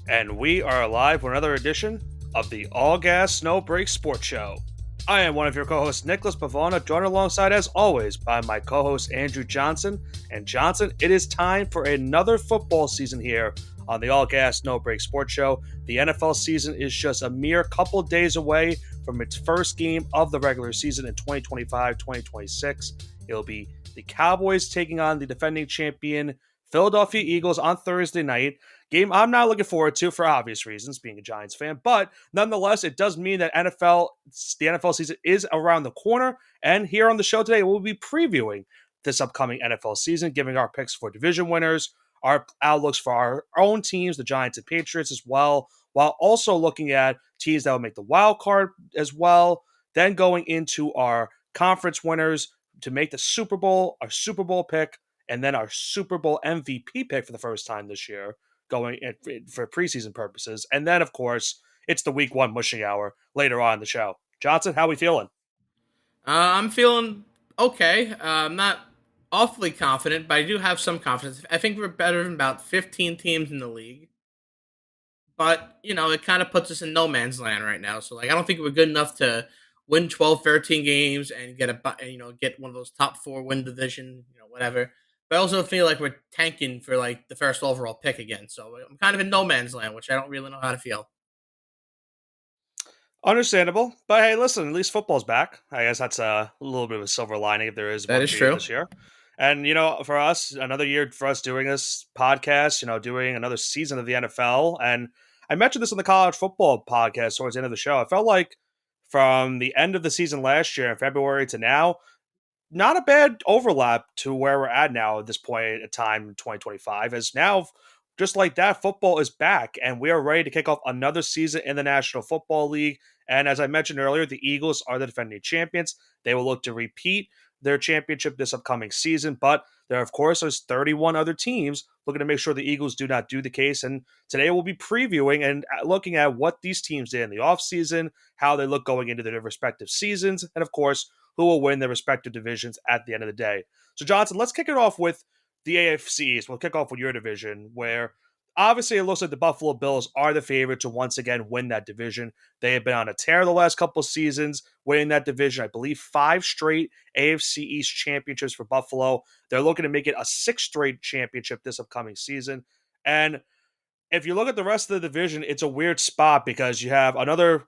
And we are live for another edition of the All Gas No Break Sports Show. I am one of your co-hosts, Nicholas Pavona, joined alongside, as always, by my co-host, Andrew Johnson. And Johnson, it is time for another football season here on the All Gas No Break Sports Show. The NFL season is just a mere couple days away from its first game of the regular season in 2025-2026. It'll be the Cowboys taking on the defending champion Philadelphia Eagles on Thursday night. Game I'm not looking forward to for obvious reasons, being a Giants fan, but nonetheless, it does mean that the NFL season is around the corner. And here on the show today, we'll be previewing this upcoming NFL season, giving our picks for division winners, our outlooks for our own teams, the Giants and Patriots as well, while also looking at teams that will make the wild card as well. Then going into our conference winners to make the Super Bowl, our Super Bowl pick, and then our Super Bowl MVP pick for the first time this year, going for preseason purposes. And then, of course, it's the week one mushing hour later on in the show. Johnson, how we feeling? I'm feeling okay. I'm not awfully confident, but I do have some confidence. I think we're better than about 15 teams in the league. But, it kind of puts us in no man's land right now. So, I don't think we're good enough to win 12, 13 games and get one of those top four win division, whatever. But I also feel like we're tanking for, the first overall pick again. So, I'm kind of in no man's land, which I don't really know how to feel. Understandable. But hey, listen, at least football's back. I guess that's a little bit of a silver lining if there is That one is for you true. this year. And, for us, another year for us doing this podcast, doing another season of the NFL. And I mentioned this in the college football podcast towards the end of the show. I felt like from the end of the season last year in February to now, not a bad overlap to where we're at now at this point in time in 2025, as now, just like that, football is back and we are ready to kick off another season in the National Football League. And as I mentioned earlier, the Eagles are the defending champions. They will look to repeat their championship this upcoming season, but there, of course, there's 31 other teams looking to make sure the Eagles do not do the case. And today we'll be previewing and looking at what these teams did in the offseason, how they look going into their respective seasons, and of course, who will win their respective divisions at the end of the day. So, Johnson, let's kick it off with the AFCs. We'll kick off with your division, where obviously it looks like the Buffalo Bills are the favorite to once again win that division. They have been on a tear the last couple of seasons, winning that division. I believe 5 straight AFC East championships for Buffalo. They're looking to make it a 6th straight championship this upcoming season. And if you look at the rest of the division, it's a weird spot because you have another,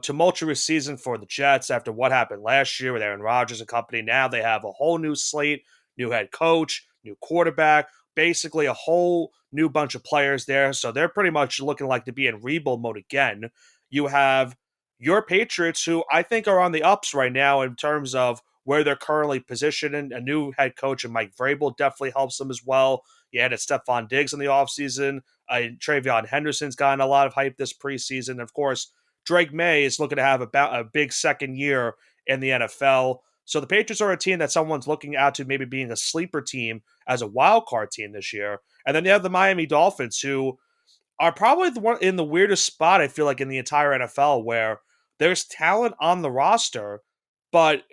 tumultuous season for the Jets after what happened last year with Aaron Rodgers and company. Now they have a whole new slate, new head coach, new quarterback, basically a whole new bunch of players there. So they're pretty much looking like to be in rebuild mode again. You have your Patriots, who I think are on the ups right now in terms of where they're currently positioned. A new head coach and Mike Vrabel definitely helps them as well. You added Stephon Diggs in the offseason. Travion Henderson's gotten a lot of hype this preseason. Of course, Drake May is looking to have about a big second year in the NFL. So the Patriots are a team that someone's looking out to maybe being a sleeper team as a wild card team this year. And then you have the Miami Dolphins, who are probably the one in the weirdest spot, I feel like, in the entire NFL, where there's talent on the roster, but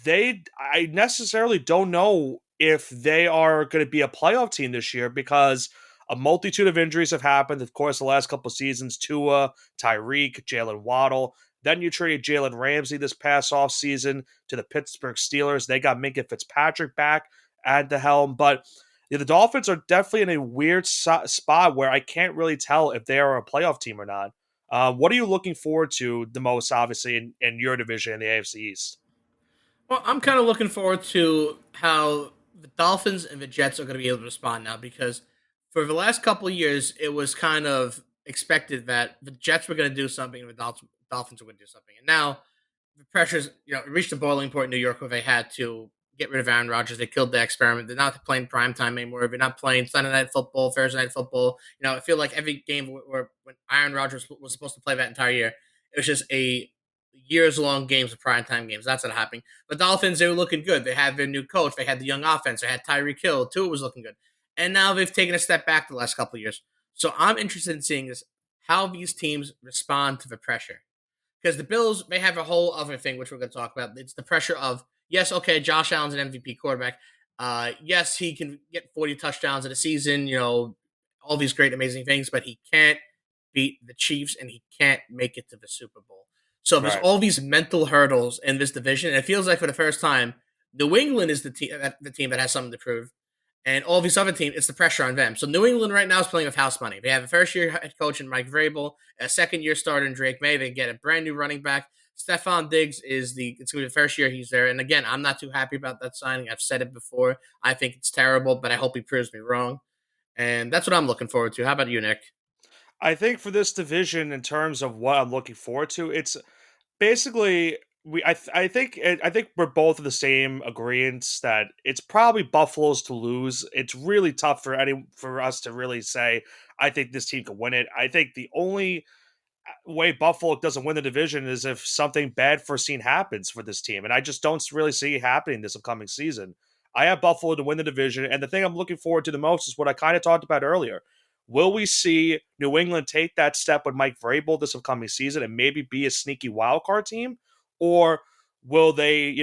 I necessarily don't know if they are going to be a playoff team this year because a multitude of injuries have happened. Of course, the last couple of seasons, Tua, Tyreek, Jalen Waddle. Then you traded Jalen Ramsey this past offseason to the Pittsburgh Steelers. They got Minka Fitzpatrick back at the helm. But the Dolphins are definitely in a weird spot where I can't really tell if they are a playoff team or not. What are you looking forward to the most, obviously, in your division in the AFC East? Well, I'm kind of looking forward to how the Dolphins and the Jets are going to be able to respond now because for the last couple of years, it was kind of expected that the Jets were going to do something and the Dolphins were going to do something. And now the pressures, it reached a boiling point in New York where they had to get rid of Aaron Rodgers. They killed the experiment. They're not playing primetime anymore. They're not playing Sunday night football, Thursday night football. I feel like every game where when Aaron Rodgers was supposed to play that entire year, it was just a years long games of primetime games. That's not happening. The Dolphins, they were looking good. They had their new coach. They had the young offense. They had Tyreek Hill. Tua was looking good. And now they've taken a step back the last couple of years. So I'm interested in seeing this, how these teams respond to the pressure. Because the Bills, they have a whole other thing, which we're going to talk about. It's the pressure of, yes, okay, Josh Allen's an MVP quarterback. Yes, he can get 40 touchdowns in a season, all all these great, amazing things, but he can't beat the Chiefs and he can't make it to the Super Bowl. So there's Right. all these mental hurdles in this division. And it feels like for the first time, New England is the team that has something to prove. And all these other teams, it's the pressure on them. So New England right now is playing with house money. They have a first year head coach in Mike Vrabel, a second year starter in Drake May. They get a brand new running back. Stephon Diggs it's going to be the first year he's there. And again, I'm not too happy about that signing. I've said it before. I think it's terrible, but I hope he proves me wrong. And that's what I'm looking forward to. How about you, Nick? I think for this division, in terms of what I'm looking forward to, it's basically I think we're both of the same agreements that it's probably Buffalo's to lose. It's really tough for us to really say I think this team can win it. I think the only way Buffalo doesn't win the division is if something bad foreseen happens for this team, and I just don't really see it happening this upcoming season. I have Buffalo to win the division, and the thing I'm looking forward to the most is what I kind of talked about earlier. Will we see New England take that step with Mike Vrabel this upcoming season and maybe be a sneaky wild card team, or will they,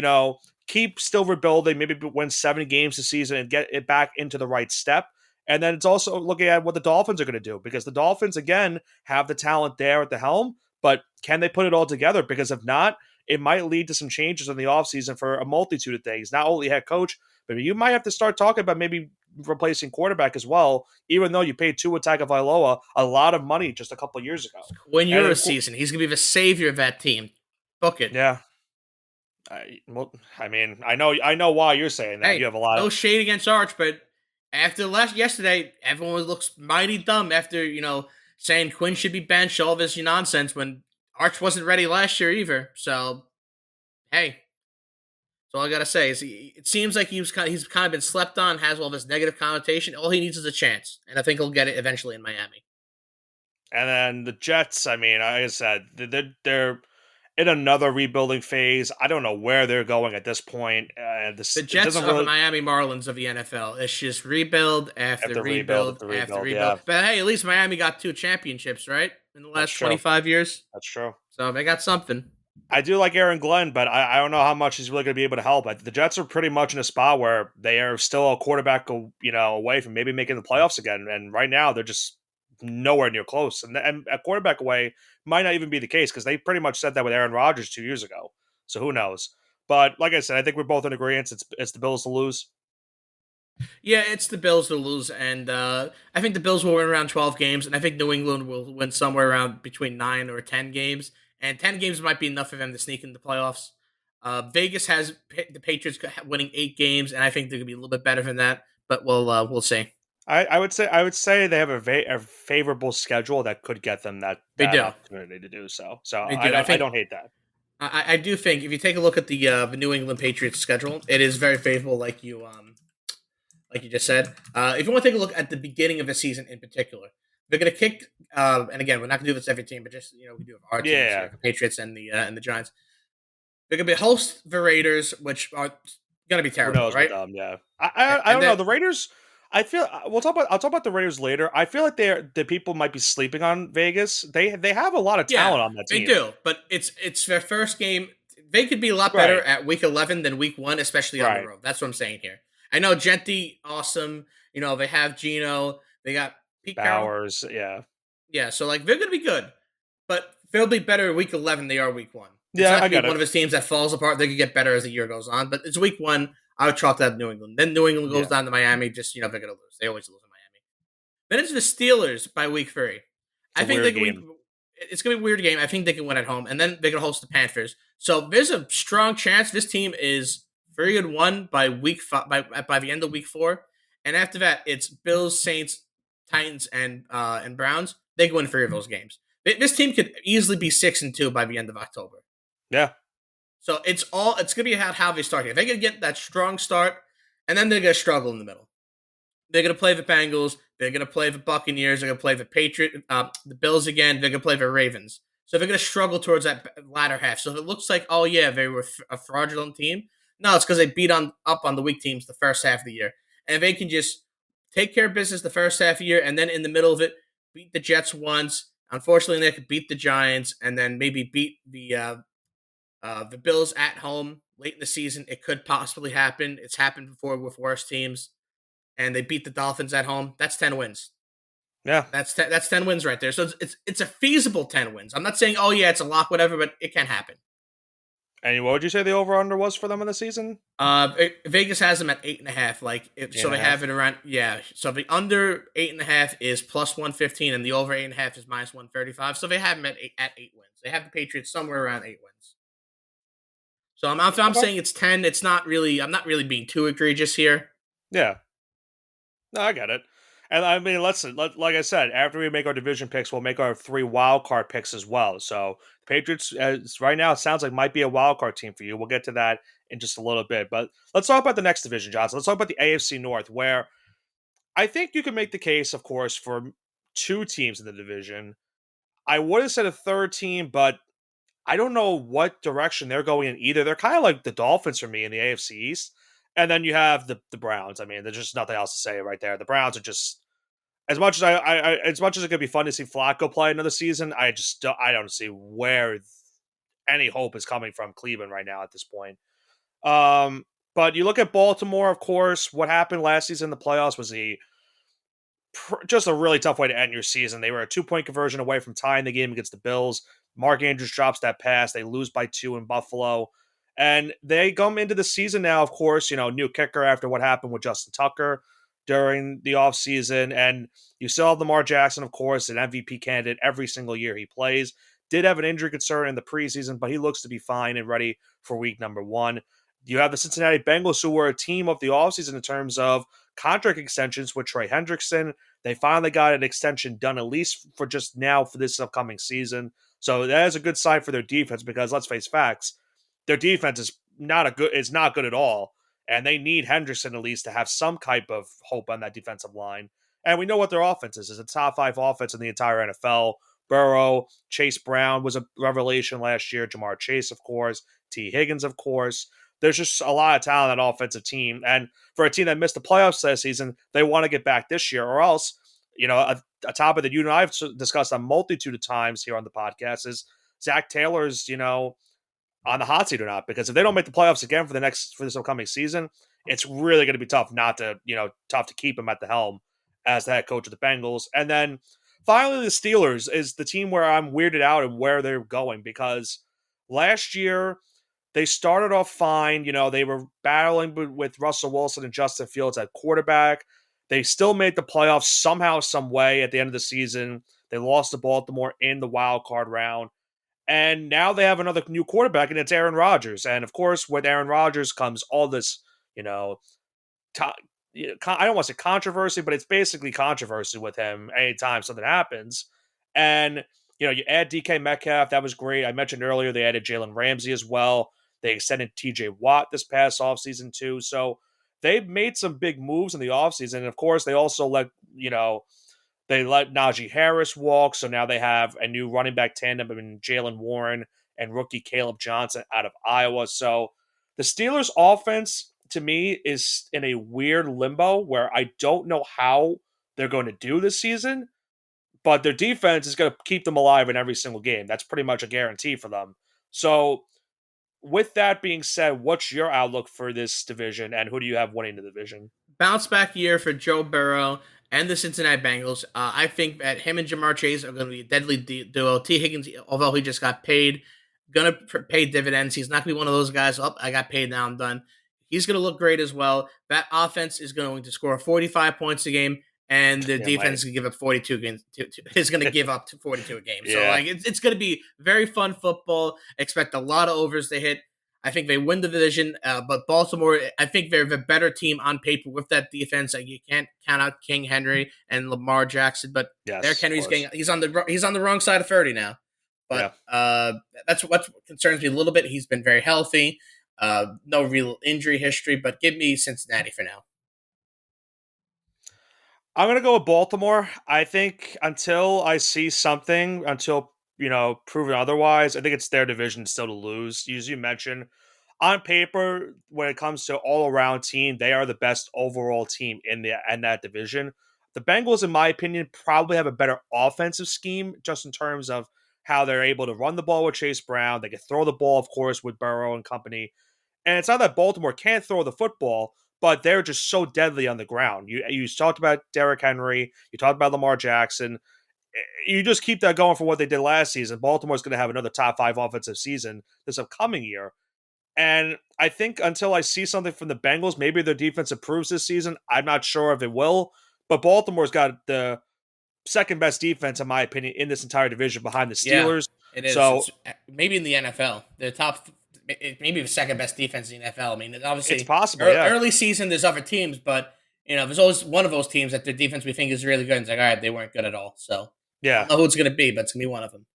keep still rebuilding, maybe win 7 games this season and get it back into the right step? And then it's also looking at what the Dolphins are going to do, because the Dolphins, again, have the talent there at the helm, but can they put it all together? Because if not, it might lead to some changes in the offseason for a multitude of things, not only head coach, but you might have to start talking about maybe replacing quarterback as well, even though you paid Tua Tagovailoa a lot of money just a couple of years ago. When And you're a season, he's going to be the savior of that team. Book it. yeah, I know why you're saying that. You Hey, have a lot of no shade against Arch, but after yesterday, everyone looks mighty dumb after saying Quinn should be benched, all this nonsense when Arch wasn't ready last year either. So hey, that's all I gotta say is it seems like he's kind of been slept on, has all this negative connotation. All he needs is a chance, and I think he'll get it eventually in Miami. And then the Jets, I mean, like I said, they're in another rebuilding phase. I don't know where they're going at this point. The It Jets doesn't are the really Miami Marlins of the NFL. It's just rebuild have after to rebuild, have rebuild to after rebuild. rebuild. Yeah, But hey, at least Miami got 2 championships, right? In the that's last true. 25 years. That's true. So they got something. I do like Aaron Glenn, but I don't know how much he's really going to be able to help. The Jets are pretty much in a spot where they are still a quarterback, away from maybe making the playoffs again. And right now, they're just nowhere near close. And a quarterback away might not even be the case, because they pretty much said that with Aaron Rodgers 2 years ago. So who knows? But like I said, I think we're both in agreement. It's the Bills to lose. Yeah, it's the Bills to lose, and I think the Bills will win around 12 games, and I think New England will win somewhere around between 9 or 10 games, and 10 games might be enough for them to sneak into the playoffs. Vegas has the Patriots winning 8 games, and I think they're gonna be a little bit better than that, but we'll see. I would say they have a favorable schedule that could get them They that do, opportunity to do so. So they I do. I don't I think don't hate that. I do think if you take a look at the New England Patriots schedule, it is very favorable, like you just said. If you want to take a look at the beginning of the season in particular, they're going to kick. And again, we're not going to do this every team, but just we do have our teams Yeah, here, the Patriots and the Giants. They're going to be host the Raiders, which are going to be who terrible, knows with right? them? Yeah, I And don't know then the Raiders. I feel I'll talk about the Raiders later. I feel like the people might be sleeping on Vegas. They have a lot of yeah, talent on that they team. do, but it's their first game. They could be a lot better Right, at week 11 than week 1, especially on the right. road. That's what I'm saying here. I know Genti, awesome. They have Gino. They got Pete Carroll. Bowers, yeah, Yeah, so they're gonna be good, but they'll be better week 11 than they are week 1. It's yeah. not I gonna be get one it. of his teams that falls apart. They could get better as the year goes on, but it's week 1. I would chalk that New England. Then New England goes Yeah, down to Miami. Just they're gonna lose. They always lose in Miami. Then it's the Steelers by week 3. it's I a think they weird can win. game. It's gonna be a weird game. I think they can win at home, and then they're gonna host the Panthers. So there's a strong chance this team is very good one by week 5, by the end of week 4, and after that it's Bills, Saints, Titans, and Browns. They can win 3 of those games. This team could easily be 6-2 by the end of October. Yeah, So it's gonna be about how they start here. They're gonna get that strong start, and then they're gonna struggle in the middle. They're gonna play the Bengals. They're gonna play the Buccaneers. They're gonna play the Bills again. They're gonna play the Ravens. So they're gonna struggle towards that latter half. So if it looks like, oh yeah, they were a fraudulent team, no, it's because they beat up on the weak teams the first half of the year, and if they can just take care of business the first half of the year, and then in the middle of it, beat the Jets once. Unfortunately, they could beat the Giants, and then maybe beat the Bills at home late in the season. It could possibly happen. It's happened before with worse teams, and they beat the Dolphins at home. That's 10 wins. Yeah. That's 10 wins right there. So it's a feasible 10 wins. I'm not saying, oh yeah, it's a lock, whatever, but it can happen. And what would you say the over under was for them in the season? Vegas has them at 8.5. Eight So and a they have half. it around, yeah. So the under 8.5 is plus 115, and the over 8.5 is minus 135. So they have them at 8 wins. They have the Patriots somewhere around 8 wins. So I'm Okay. saying it's 10. It's not really. I'm not really being too egregious here. Yeah. No, I get it. And I mean, like I said, after we make our division picks, we'll make our 3 wild card picks as well. So Patriots, right now, it sounds like might be a wild card team for you. We'll get to that in just a little bit. But let's talk about the next division, Johnson. Let's talk about the AFC North, where I think you can make the case, of course, for 2 teams in the division. I would have said a third team, but I don't know what direction they're going in either. They're kind of like the Dolphins for me in the AFC East. And then you have the Browns. I mean, there's just nothing else to say right there. The Browns are just as much as as much as it could be fun to see Flacco play another season. I don't see where any hope is coming from Cleveland right now at this point. Um, but you look at Baltimore, of course. What happened last season in the playoffs was just a really tough way to end your season. They were a 2 point conversion away from tying the game against the Bills. Mark Andrews drops that pass. They lose by 2 in Buffalo. And they come into the season now, of course, new kicker after what happened with Justin Tucker during the offseason. And you still have Lamar Jackson, of course, an MVP candidate every single year he plays. Did have an injury concern in the preseason, but he looks to be fine and ready for week number 1. You have the Cincinnati Bengals, who were a team of the offseason in terms of contract extensions with Trey Hendrickson. They finally got an extension done, at least for just now for this upcoming season. So that is a good sign for their defense because let's face facts, their defense is not good at all. And they need Hendrickson at least to have some type of hope on that defensive line. And we know what their offense is. It's a top 5 offense in the entire NFL. Burrow, Chase Brown was a revelation last year. Jamar Chase, of course. T. Higgins, of course. There's just a lot of talent on that offensive team. And for a team that missed the playoffs last season, they want to get back this year, or else, a topic that you and I have discussed a multitude of times here on the podcast is Zach Taylor's, on the hot seat or not. Because if they don't make the playoffs again for this upcoming season, it's really going to be tough tough to keep him at the helm as the head coach of the Bengals. And then finally, the Steelers is the team where I'm weirded out and where they're going because last year they started off fine. They were battling with Russell Wilson and Justin Fields at quarterback. They still made the playoffs somehow, some way at the end of the season. They lost to Baltimore in the wild card round. And now they have another new quarterback, and it's Aaron Rodgers. And of course, with Aaron Rodgers comes all this, you know, I don't want to say controversy, but it's basically controversy with him anytime something happens. And, you add DK Metcalf. That was great. I mentioned earlier they added Jalen Ramsey as well. They extended TJ Watt this past offseason, too. So they've made some big moves in the offseason. And of course, they also they let Najee Harris walk, so now they have a new running back tandem in Jalen Warren and rookie Caleb Johnson out of Iowa. So the Steelers' offense, to me, is in a weird limbo where I don't know how they're going to do this season, but their defense is going to keep them alive in every single game. That's pretty much a guarantee for them. So with that being said, what's your outlook for this division, and who do you have winning the division? Bounce back year for Joe Burrow and the Cincinnati Bengals. I think that him and Jamar Chase are going to be a deadly duo. T. Higgins, although he just got paid, going to pay dividends. He's not going to be one of those guys. Oh, I got paid now. I'm done. He's going to look great as well. That offense is going to score 45 points a game, and the Damn defense right. is going to give up 42 games. Is going to give up to 42 a game. So Yeah. it's going to be very fun football. Expect a lot of overs to hit. I think they win the division, but Baltimore, I think they're the better team on paper with that defense. Like you can't count out King Henry and Lamar Jackson, but Derrick Yes, of Henry's course. getting he's on the wrong side of 30 now. But Yeah. that's what concerns me a little bit. He's been very healthy, no real injury history. But give me Cincinnati for now. I'm gonna go with Baltimore. I think until I see something, until proven otherwise, I think it's their division still to lose. As you mentioned, on paper, when it comes to all around team, they are the best overall team in that division. The Bengals, in my opinion, probably have a better offensive scheme, just in terms of how they're able to run the ball with Chase Brown. They can throw the ball, of course, with Burrow and company. And it's not that Baltimore can't throw the football, but they're just so deadly on the ground. You talked about Derrick Henry, you talked about Lamar Jackson. You just keep that going for what they did last season. Baltimore's going to have another top 5 offensive season this upcoming year. And I think until I see something from the Bengals, maybe their defense improves this season. I'm not sure if it will, but Baltimore's got the second best defense, in my opinion, in this entire division behind the Yeah, Steelers. it is. So It's maybe in the NFL, the top, maybe the second best defense in the NFL. I mean, it's obviously, possible, yeah. early season there's other teams, but there's always one of those teams that their defense we think is really good. And it's like, all right, they weren't good at all. So I don't Yeah. know who it's going to be, but it's going to be one of them.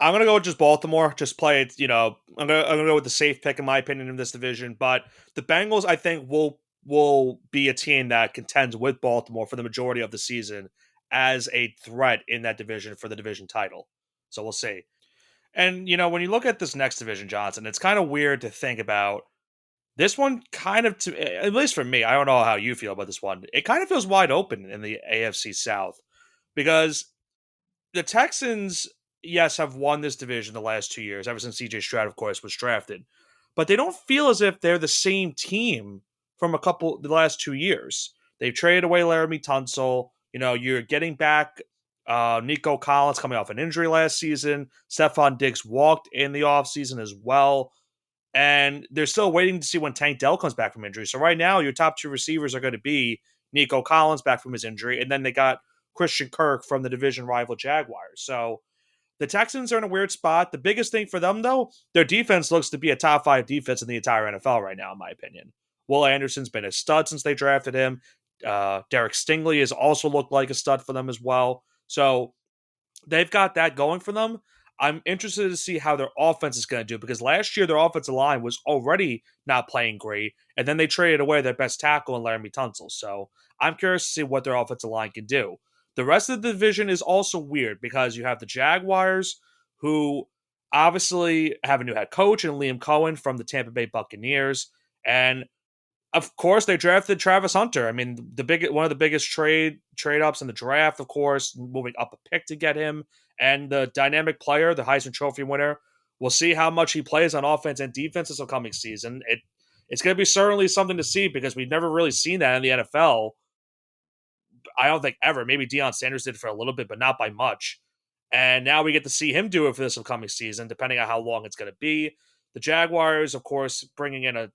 I'm gonna go with just Baltimore. Just play it. I'm gonna go with the safe pick in my opinion in this division. But the Bengals, I think, will be a team that contends with Baltimore for the majority of the season as a threat in that division for the division title. So we'll see. And when you look at this next division, Johnson, it's kind of weird to think about this one. Kind of, at least for me, I don't know how you feel about this one. It kind of feels wide open in the AFC South because the Texans, yes, have won this division the last 2 years, ever since CJ Stroud, of course, was drafted. But they don't feel as if they're the same team from the last 2 years. They've traded away Laramie Tunsil. You're getting back Nico Collins coming off an injury last season. Stephon Diggs walked in the offseason as well. And they're still waiting to see when Tank Dell comes back from injury. So right now, your top 2 receivers are going to be Nico Collins back from his injury, and then they got Christian Kirk from the division rival Jaguars. So the Texans are in a weird spot. The biggest thing for them, though, their defense looks to be a top 5 defense in the entire NFL right now, in my opinion. Will Anderson's been a stud since they drafted him. Derek Stingley has also looked like a stud for them as well. So they've got that going for them. I'm interested to see how their offense is going to do because last year their offensive line was already not playing great, and then they traded away their best tackle in Laramie Tunsil. So I'm curious to see what their offensive line can do. The rest of the division is also weird because you have the Jaguars, who obviously have a new head coach and Liam Cohen from the Tampa Bay Buccaneers, and of course, they drafted Travis Hunter. I mean, one of the biggest trade ups in the draft, of course, moving up a pick to get him, and the dynamic player, the Heisman Trophy winner. We'll see how much he plays on offense and defense this upcoming season. It's going to be certainly something to see because we've never really seen that in the NFL. I don't think ever. Maybe Deion Sanders did for a little bit, but not by much. And now we get to see him do it for this upcoming season, depending on how long it's going to be. The Jaguars, of course, bringing in a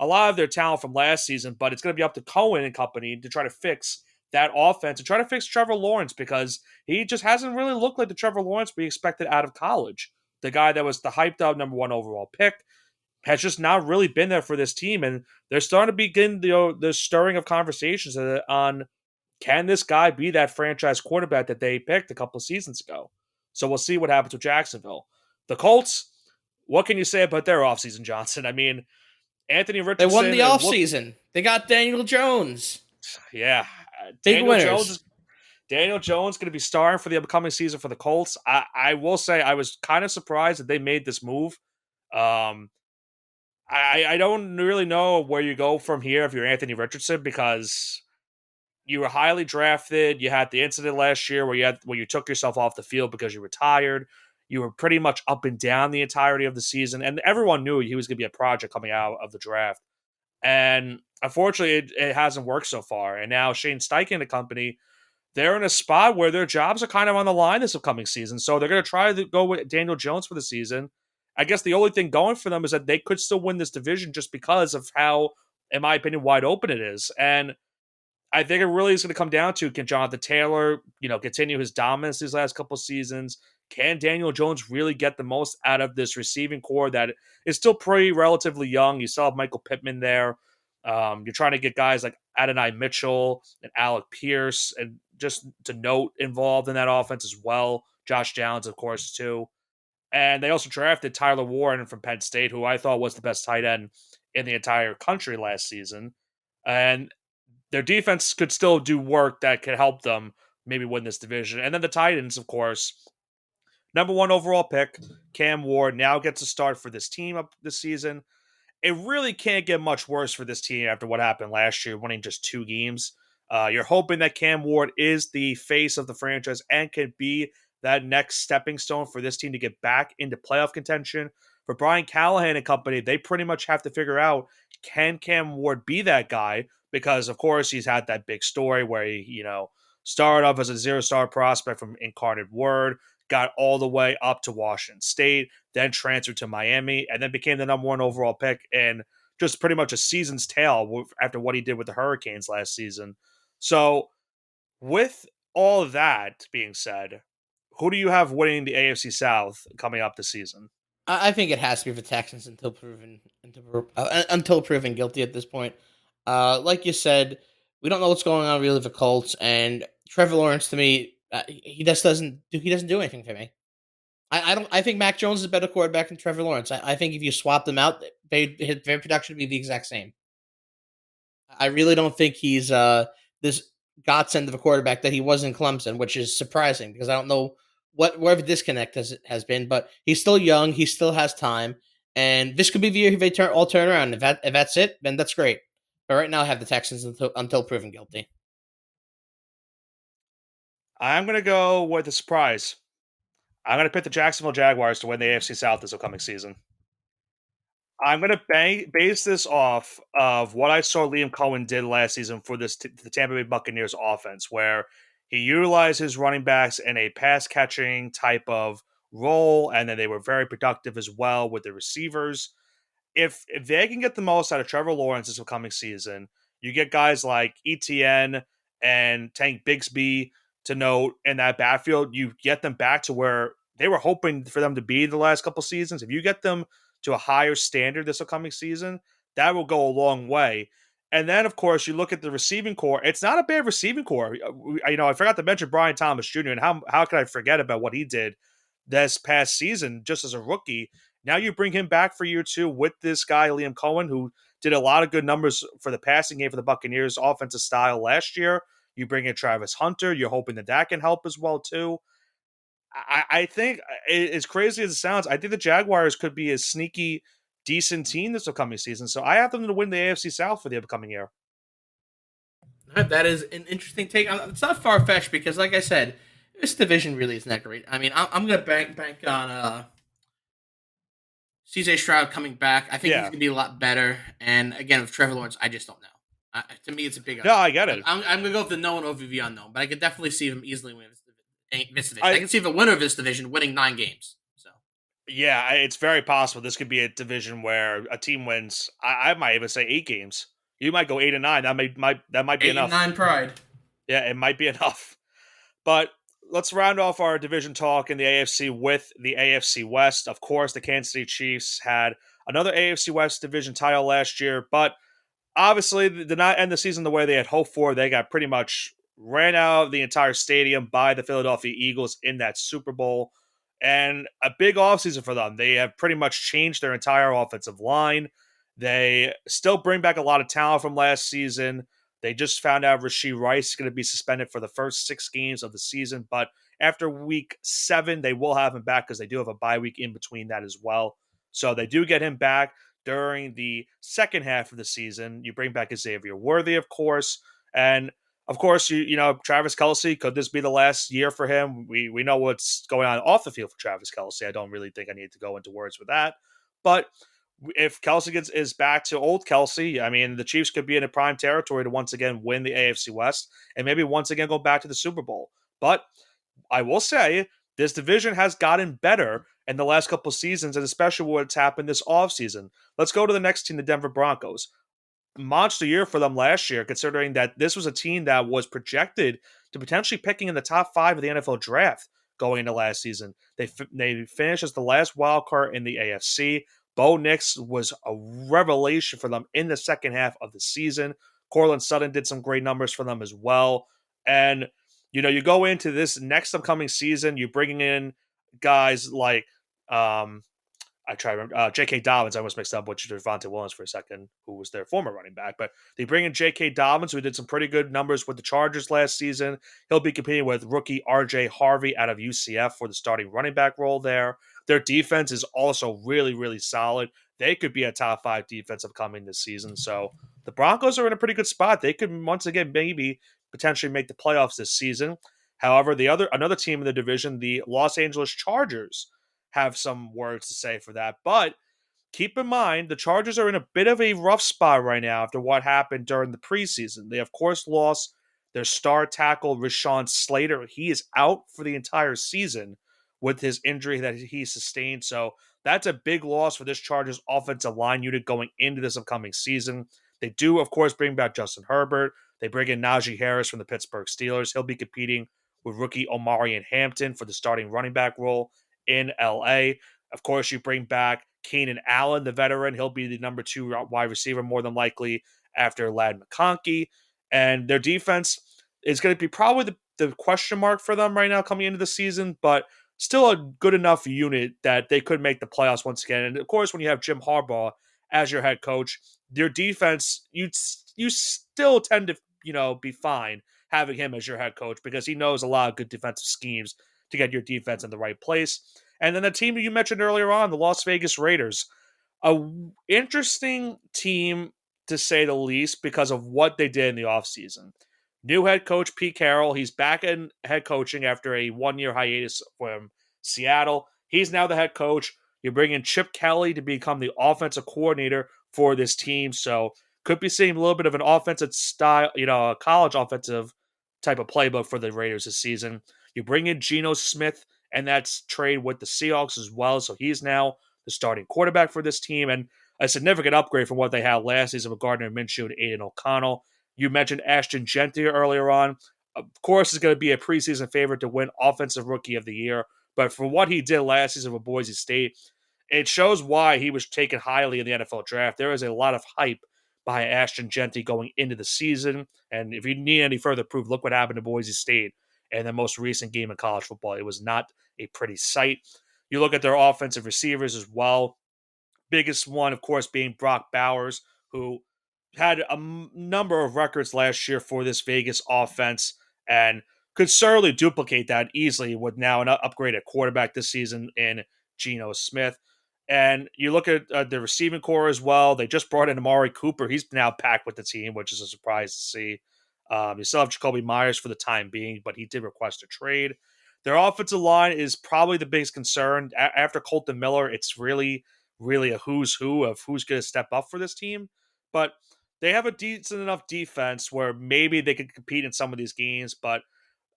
lot of their talent from last season, but it's going to be up to Cohen and company to try to fix that offense and try to fix Trevor Lawrence because he just hasn't really looked like the Trevor Lawrence we expected out of college. The guy that was the hyped up number 1 overall pick has just not really been there for this team, and they're starting to begin the stirring of conversations on can this guy be that franchise quarterback that they picked a couple of seasons ago. So we'll see what happens with Jacksonville. The Colts, what can you say about their offseason, Johnson? I mean, Anthony They Richardson. won the offseason. They got Daniel Jones. Yeah. Big winners. Daniel Jones going to be starring for the upcoming season for the Colts. I will say I was kind of surprised that they made this move. I don't really know where you go from here if you're Anthony Richardson because you were highly drafted. You had the incident last year where you took yourself off the field because you retired. You were pretty much up and down the entirety of the season, and everyone knew he was going to be a project coming out of the draft. And unfortunately, it hasn't worked so far. And now Shane Steichen and the company, they're in a spot where their jobs are kind of on the line this upcoming season. So they're going to try to go with Daniel Jones for the season. I guess the only thing going for them is that they could still win this division just because of how, in my opinion, wide open it is. And I think it really is going to come down to can Jonathan Taylor, continue his dominance these last couple seasons? Can Daniel Jones really get the most out of this receiving core that is still pretty relatively young? You still have Michael Pittman there. You're trying to get guys like Adonai Mitchell and Alec Pierce, and just to note, involved in that offense as well. Josh Downs, of course, too. And they also drafted Tyler Warren from Penn State, who I thought was the best tight end in the entire country last season. And their defense could still do work that could help them maybe win this division. And then the Titans, of course, number 1 overall pick, Cam Ward, now gets a start for this team up this season. It really can't get much worse for this team after what happened last year, winning just 2 games. You're hoping that Cam Ward is the face of the franchise and can be that next stepping stone for this team to get back into playoff contention for Brian Callahan and company, they pretty much have to figure out, can Cam Ward be that guy? Because of course he's had that big story where he, started off as a zero-star prospect from Incarnate Word, got all the way up to Washington State, then transferred to Miami, and then became the number one overall pick in just pretty much a season's tale after what he did with the Hurricanes last season. So, with all of that being said, who do you have winning the AFC South coming up this season? I think it has to be the Texans until proven guilty at this point. Like you said, we don't know what's going on really with the Colts, and Trevor Lawrence to me, he doesn't do anything for me. I don't. I think Mac Jones is a better quarterback than Trevor Lawrence. I think if you swap them out, their production would be the exact same. I really don't think he's this godsend of a quarterback that he was in Clemson, which is surprising because I don't know where the disconnect has been. But he's still young, he still has time, and this could be the year they all turn around. If that's it, then that's great. But right now, I have the Texans until proven guilty. I'm going to go with a surprise. I'm going to pick the Jacksonville Jaguars to win the AFC South this upcoming season. I'm going to base this off of what I saw Liam Cohen did last season for the Tampa Bay Buccaneers offense, where he utilized his running backs in a pass catching type of role, and then they were very productive as well with the receivers. If they can get the most out of Trevor Lawrence this upcoming season, you get guys like ETN and Tank Bigsby to note in that backfield. You get them back to where they were hoping for them to be the last couple seasons. If you get them to a higher standard this upcoming season, that will go a long way. And then, of course, you look at the receiving core. It's not a bad receiving core. I forgot to mention Brian Thomas Jr. and how could I forget about what he did this past season just as a rookie. Now you bring him back for year two with this guy, Liam Cohen, who did a lot of good numbers for the passing game for the Buccaneers offensive style last year. You bring in Travis Hunter. You're hoping that can help as well, too. I think, as crazy as it sounds, I think the Jaguars could be a sneaky, decent team this upcoming season. So I have them to win the AFC South for the upcoming year. That is an interesting take. It's not far fetched because, like I said, this division really isn't that great. I mean, I'm going to bank on CJ Stroud coming back. I think he's going to be a lot better. And again, with Trevor Lawrence, I just don't know. To me, it's a big. No, I get it. I'm going to go with the known over the unknown, but I could definitely see him easily win this division. I can see the winner of this division winning 9 games. So yeah, it's very possible this could be a division where a team wins. I might even say 8 games. You might go 8-9. That might be enough. 8-9 pride. Yeah, it might be enough. But let's round off our division talk in the AFC with the AFC West. Of course, the Kansas City Chiefs had another AFC West division title last year, but obviously did not end the season the way they had hoped for. They got pretty much ran out of the entire stadium by the Philadelphia Eagles in that Super Bowl. And a big offseason for them. They have pretty much changed their entire offensive line. They still bring back a lot of talent from last season. They just found out Rashee Rice is going to be suspended for the first 6 games of the season. But after week 7, they will have him back because they do have a bye week in between that as well. So they do get him back during the second half of the season. You bring back Xavier Worthy, of course. And of course, you know, Travis Kelce, could this be the last year for him? We know what's going on off the field for Travis Kelce. I don't really think I need to go into words with that. But if Kelce is back to old Kelce, I mean, the Chiefs could be in a prime territory to once again win the AFC West and maybe once again go back to the Super Bowl. But I will say this division has gotten better in the last couple of seasons, and especially what's happened this offseason. Let's go to the next team, the Denver Broncos. Monster year for them last year, considering that this was a team that was projected to potentially picking in the top 5 of the NFL draft going into last season. They finished as the last wild card in the AFC. Bo Nix was a revelation for them in the second half of the season. Cortland Sutton did some great numbers for them as well. And, you know, you go into this next upcoming season, you're bringing in guys like I try to remember. J.K. Dobbins, I almost mixed up with Javonte Williams for a second, who was their former running back. But they bring in J.K. Dobbins, who did some pretty good numbers with the Chargers last season. He'll be competing with rookie R.J. Harvey out of UCF for the starting running back role there. Their defense is also really, really solid. They could be a top 5 defense upcoming this season. So the Broncos are in a pretty good spot. They could once again maybe potentially make the playoffs this season. However, another team in the division, the Los Angeles Chargers, have some words to say for that. But keep in mind, the Chargers are in a bit of a rough spot right now after what happened during the preseason. They, of course, lost their star tackle, Rashawn Slater. He is out for the entire season with his injury that he sustained. So that's a big loss for this Chargers offensive line unit going into this upcoming season. They do, of course, bring back Justin Herbert. They bring in Najee Harris from the Pittsburgh Steelers. He'll be competing with rookie Omarion Hampton for the starting running back role in LA. Of course, you bring back Keenan Allen, the veteran. He'll be the number 2 wide receiver more than likely after Ladd McConkey. And their defense is going to be probably the question mark for them right now coming into the season, but still a good enough unit that they could make the playoffs once again. And of course, when you have Jim Harbaugh as your head coach, your defense, you still tend to, be fine having him as your head coach because he knows a lot of good defensive schemes to get your defense in the right place. And then the team that you mentioned earlier on, the Las Vegas Raiders, a interesting team to say the least because of what they did in the offseason. New head coach Pete Carroll, he's back in head coaching after a 1-year hiatus from Seattle. He's now the head coach. You bring in Chip Kelly to become the offensive coordinator for this team. So could be seeing a little bit of an offensive style, a college offensive type of playbook for the Raiders this season. You bring in Geno Smith, and that's trade with the Seahawks as well. So he's now the starting quarterback for this team, and a significant upgrade from what they had last season with Gardner Minshew and Aiden O'Connell. You mentioned Ashton Genty earlier on. Of course, is going to be a preseason favorite to win Offensive Rookie of the Year, but for what he did last season with Boise State, it shows why he was taken highly in the NFL draft. There is a lot of hype behind Ashton Genty going into the season, and if you need any further proof, look what happened to Boise State in the most recent game of college football. It was not a pretty sight. You look at their offensive receivers as well. Biggest one, of course, being Brock Bowers, who had a number of records last year for this Vegas offense and could certainly duplicate that easily with now an upgraded quarterback this season in Geno Smith. And you look at the receiving core as well. They just brought in Amari Cooper. He's now packed with the team, which is a surprise to see. You still have Jacoby Myers for the time being, but he did request a trade. Their offensive line is probably the biggest concern. After Colton Miller, it's really, really a who's who of who's going to step up for this team. But they have a decent enough defense where maybe they could compete in some of these games. But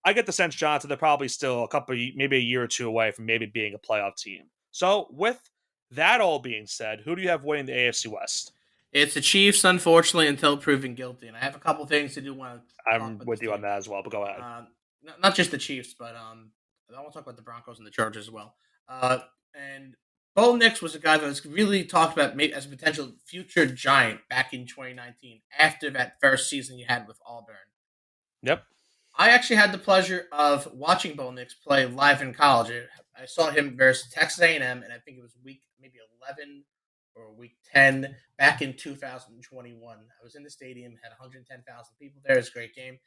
I get the sense, Johnson, they're probably still maybe a year or two away from maybe being a playoff team. So with that all being said, who do you have winning the AFC West? It's the Chiefs, unfortunately, until proven guilty. And I have a couple things to do want to talk I'm about with this you on team. that as well, but go ahead. Not just the Chiefs, but I want to talk about the Broncos and the Chargers as well. And Bo Nix was a guy that was really talked about as a potential future giant back in 2019 after that first season he had with Auburn. Yep. I actually had the pleasure of watching Bo Nix play live in college. I saw him versus Texas A&M, and I think it was week maybe 11 or week 10 back in 2021. I was in the stadium, had 110,000 people there. It was a great game.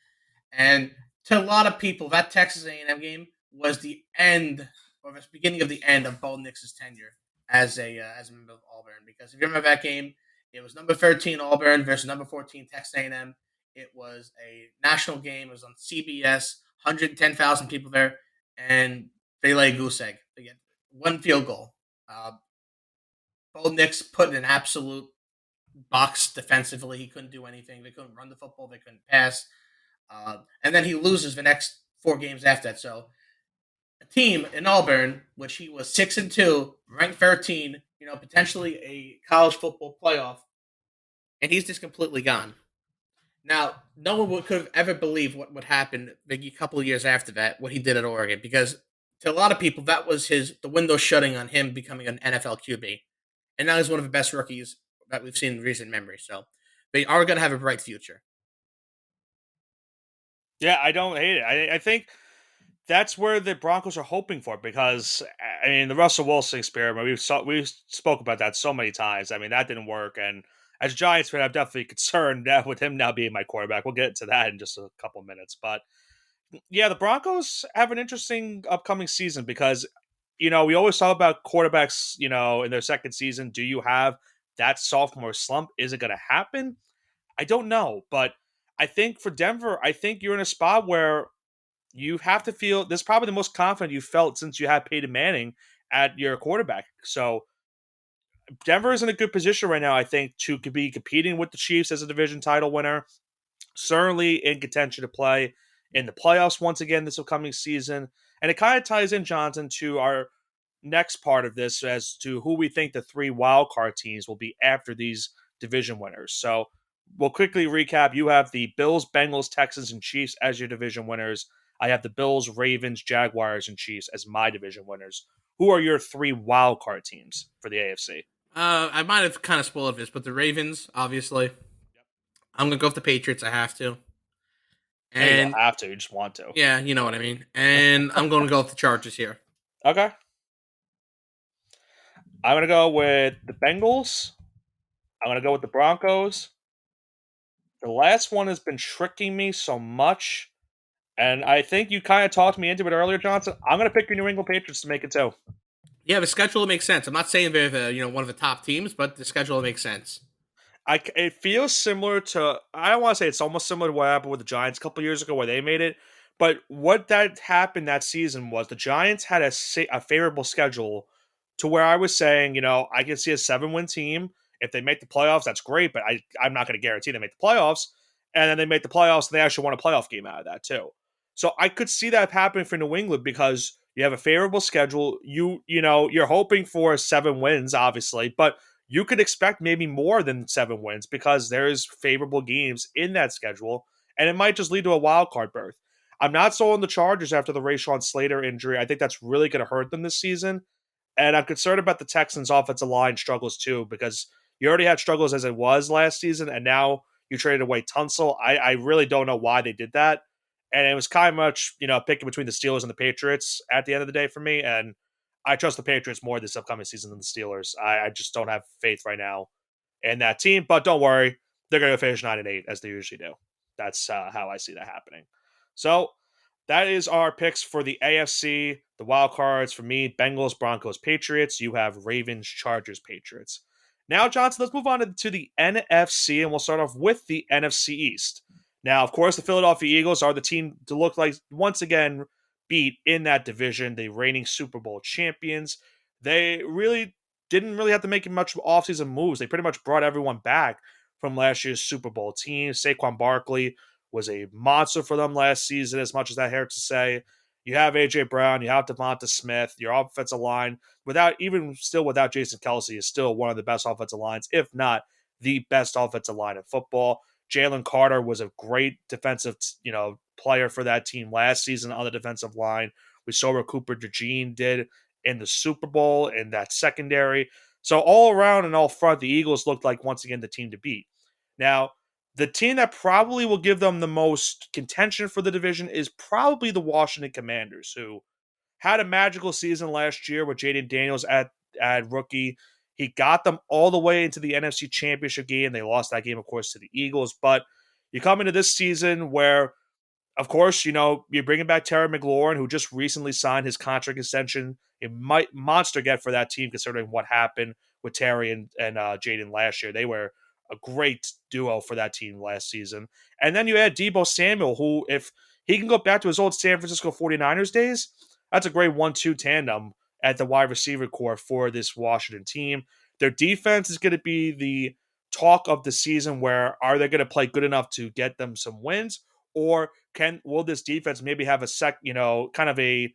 And to a lot of people, that Texas A&M game was the end or the beginning of the end of Bo Nix's tenure as a member of Auburn. Because if you remember that game, it was number 13 Auburn versus number 14 Texas A&M. It was a national game. It was on CBS. 110,000 people there, and they lay a goose egg. They get one field goal. Bo Nix put in an absolute box defensively. He couldn't do anything. They couldn't run the football. They couldn't pass. And then he loses the next 4 games after that. So a team in Auburn, which he was 6-2, ranked 13, potentially a college football playoff, and he's just completely gone. Now, no one could have ever believed what would happen maybe a couple of years after that, what he did at Oregon, because to a lot of people, that was the window shutting on him becoming an NFL QB. And now he's one of the best rookies that we've seen in recent memory. So they are going to have a bright future. Yeah, I don't hate it. I think that's where the Broncos are hoping for because I mean the Russell Wilson experiment. We spoke about that so many times. I mean that didn't work, and as a Giants fan, I'm definitely concerned that with him now being my quarterback. We'll get to that in just a couple of minutes, but yeah, the Broncos have an interesting upcoming season because we always talk about quarterbacks. In their second season, do you have that sophomore slump? Is it going to happen? I don't know, but I think for Denver, I think you're in a spot where you have to feel this is probably the most confident you've felt since you had Peyton Manning at your quarterback. So Denver is in a good position right now, I think, to be competing with the Chiefs as a division title winner. Certainly in contention to play in the playoffs once again this upcoming season. And it kind of ties in, Johnson, to our next part of this as to who we think the three wild card teams will be after these division winners. So we'll quickly recap. You have the Bills, Bengals, Texans, and Chiefs as your division winners. I have the Bills, Ravens, Jaguars, and Chiefs as my division winners. Who are your three wild card teams for the AFC? I might have kind of spoiled this, but the Ravens, obviously. I'm gonna go with the Patriots. I have to, Yeah, you don't and have to. You just want to. yeah, you know what I mean. And I'm going to go with the Chargers here. Okay. I'm going to go with the Bengals. I'm going to go with the Broncos. The last one has been tricking me so much. And I think you kind of talked me into it earlier, Johnson. I'm going to pick your New England Patriots to make it too. Yeah, the schedule makes sense. I'm not saying they're one of the top teams, but the schedule makes sense. It feels similar to, I don't want to say it's almost similar to what happened with the Giants a couple years ago where they made it. But what that happened that season was the Giants had a favorable schedule to where I was saying, I can see a 7-win team. If they make the playoffs, that's great, but I'm not going to guarantee they make the playoffs. And then they make the playoffs, and they actually won a playoff game out of that too. So I could see that happening for New England because you have a favorable schedule. You're hoping for 7 wins, obviously, but you could expect maybe more than 7 wins because there's favorable games in that schedule, and it might just lead to a wild card berth. I'm not sold on the Chargers after the Rashawn Slater injury. I think that's really going to hurt them this season. And I'm concerned about the Texans' offensive line struggles too, because you already had struggles as it was last season, and now you traded away Tunsil. I really don't know why they did that. And it was kind of much, picking between the Steelers and the Patriots at the end of the day for me. And I trust the Patriots more this upcoming season than the Steelers. I just don't have faith right now in that team. But don't worry, they're going to finish 9-8 as they usually do. That's how I see that happening. So that is our picks for the AFC. The wild cards for me: Bengals, Broncos, Patriots. You have Ravens, Chargers, Patriots. Now, Johnson, let's move on to the NFC, and we'll start off with the NFC East. Now, of course, the Philadelphia Eagles are the team to look like once again beat in that division, the reigning Super Bowl champions. They really didn't really have to make much offseason moves. They pretty much brought everyone back from last year's Super Bowl team. Saquon Barkley was a monster for them last season, as much as that hurts to say. You have A.J. Brown, you have Devonta Smith, your offensive line, without Jason Kelsey, is still one of the best offensive lines, if not the best offensive line in football. Jalen Carter was a great defensive, player for that team last season on the defensive line. We saw what Cooper DeJean did in the Super Bowl in that secondary. So all around and all front, the Eagles looked like once again the team to beat. Now, the team that probably will give them the most contention for the division is probably the Washington Commanders, who had a magical season last year with Jaden Daniels at rookie. He got them all the way into the NFC Championship game. They lost that game, of course, to the Eagles. But you come into this season where, of course, you're bringing back Terry McLaurin, who just recently signed his contract extension. A monster get for that team, considering what happened with Terry and Jaden last year. They were a great duo for that team last season. And then you add Deebo Samuel, who, if he can go back to his old San Francisco 49ers days, that's a great 1-2 tandem at the wide receiver core for this Washington team. Their defense is going to be the talk of the season, where are they going to play good enough to get them some wins, or will this defense maybe have kind of a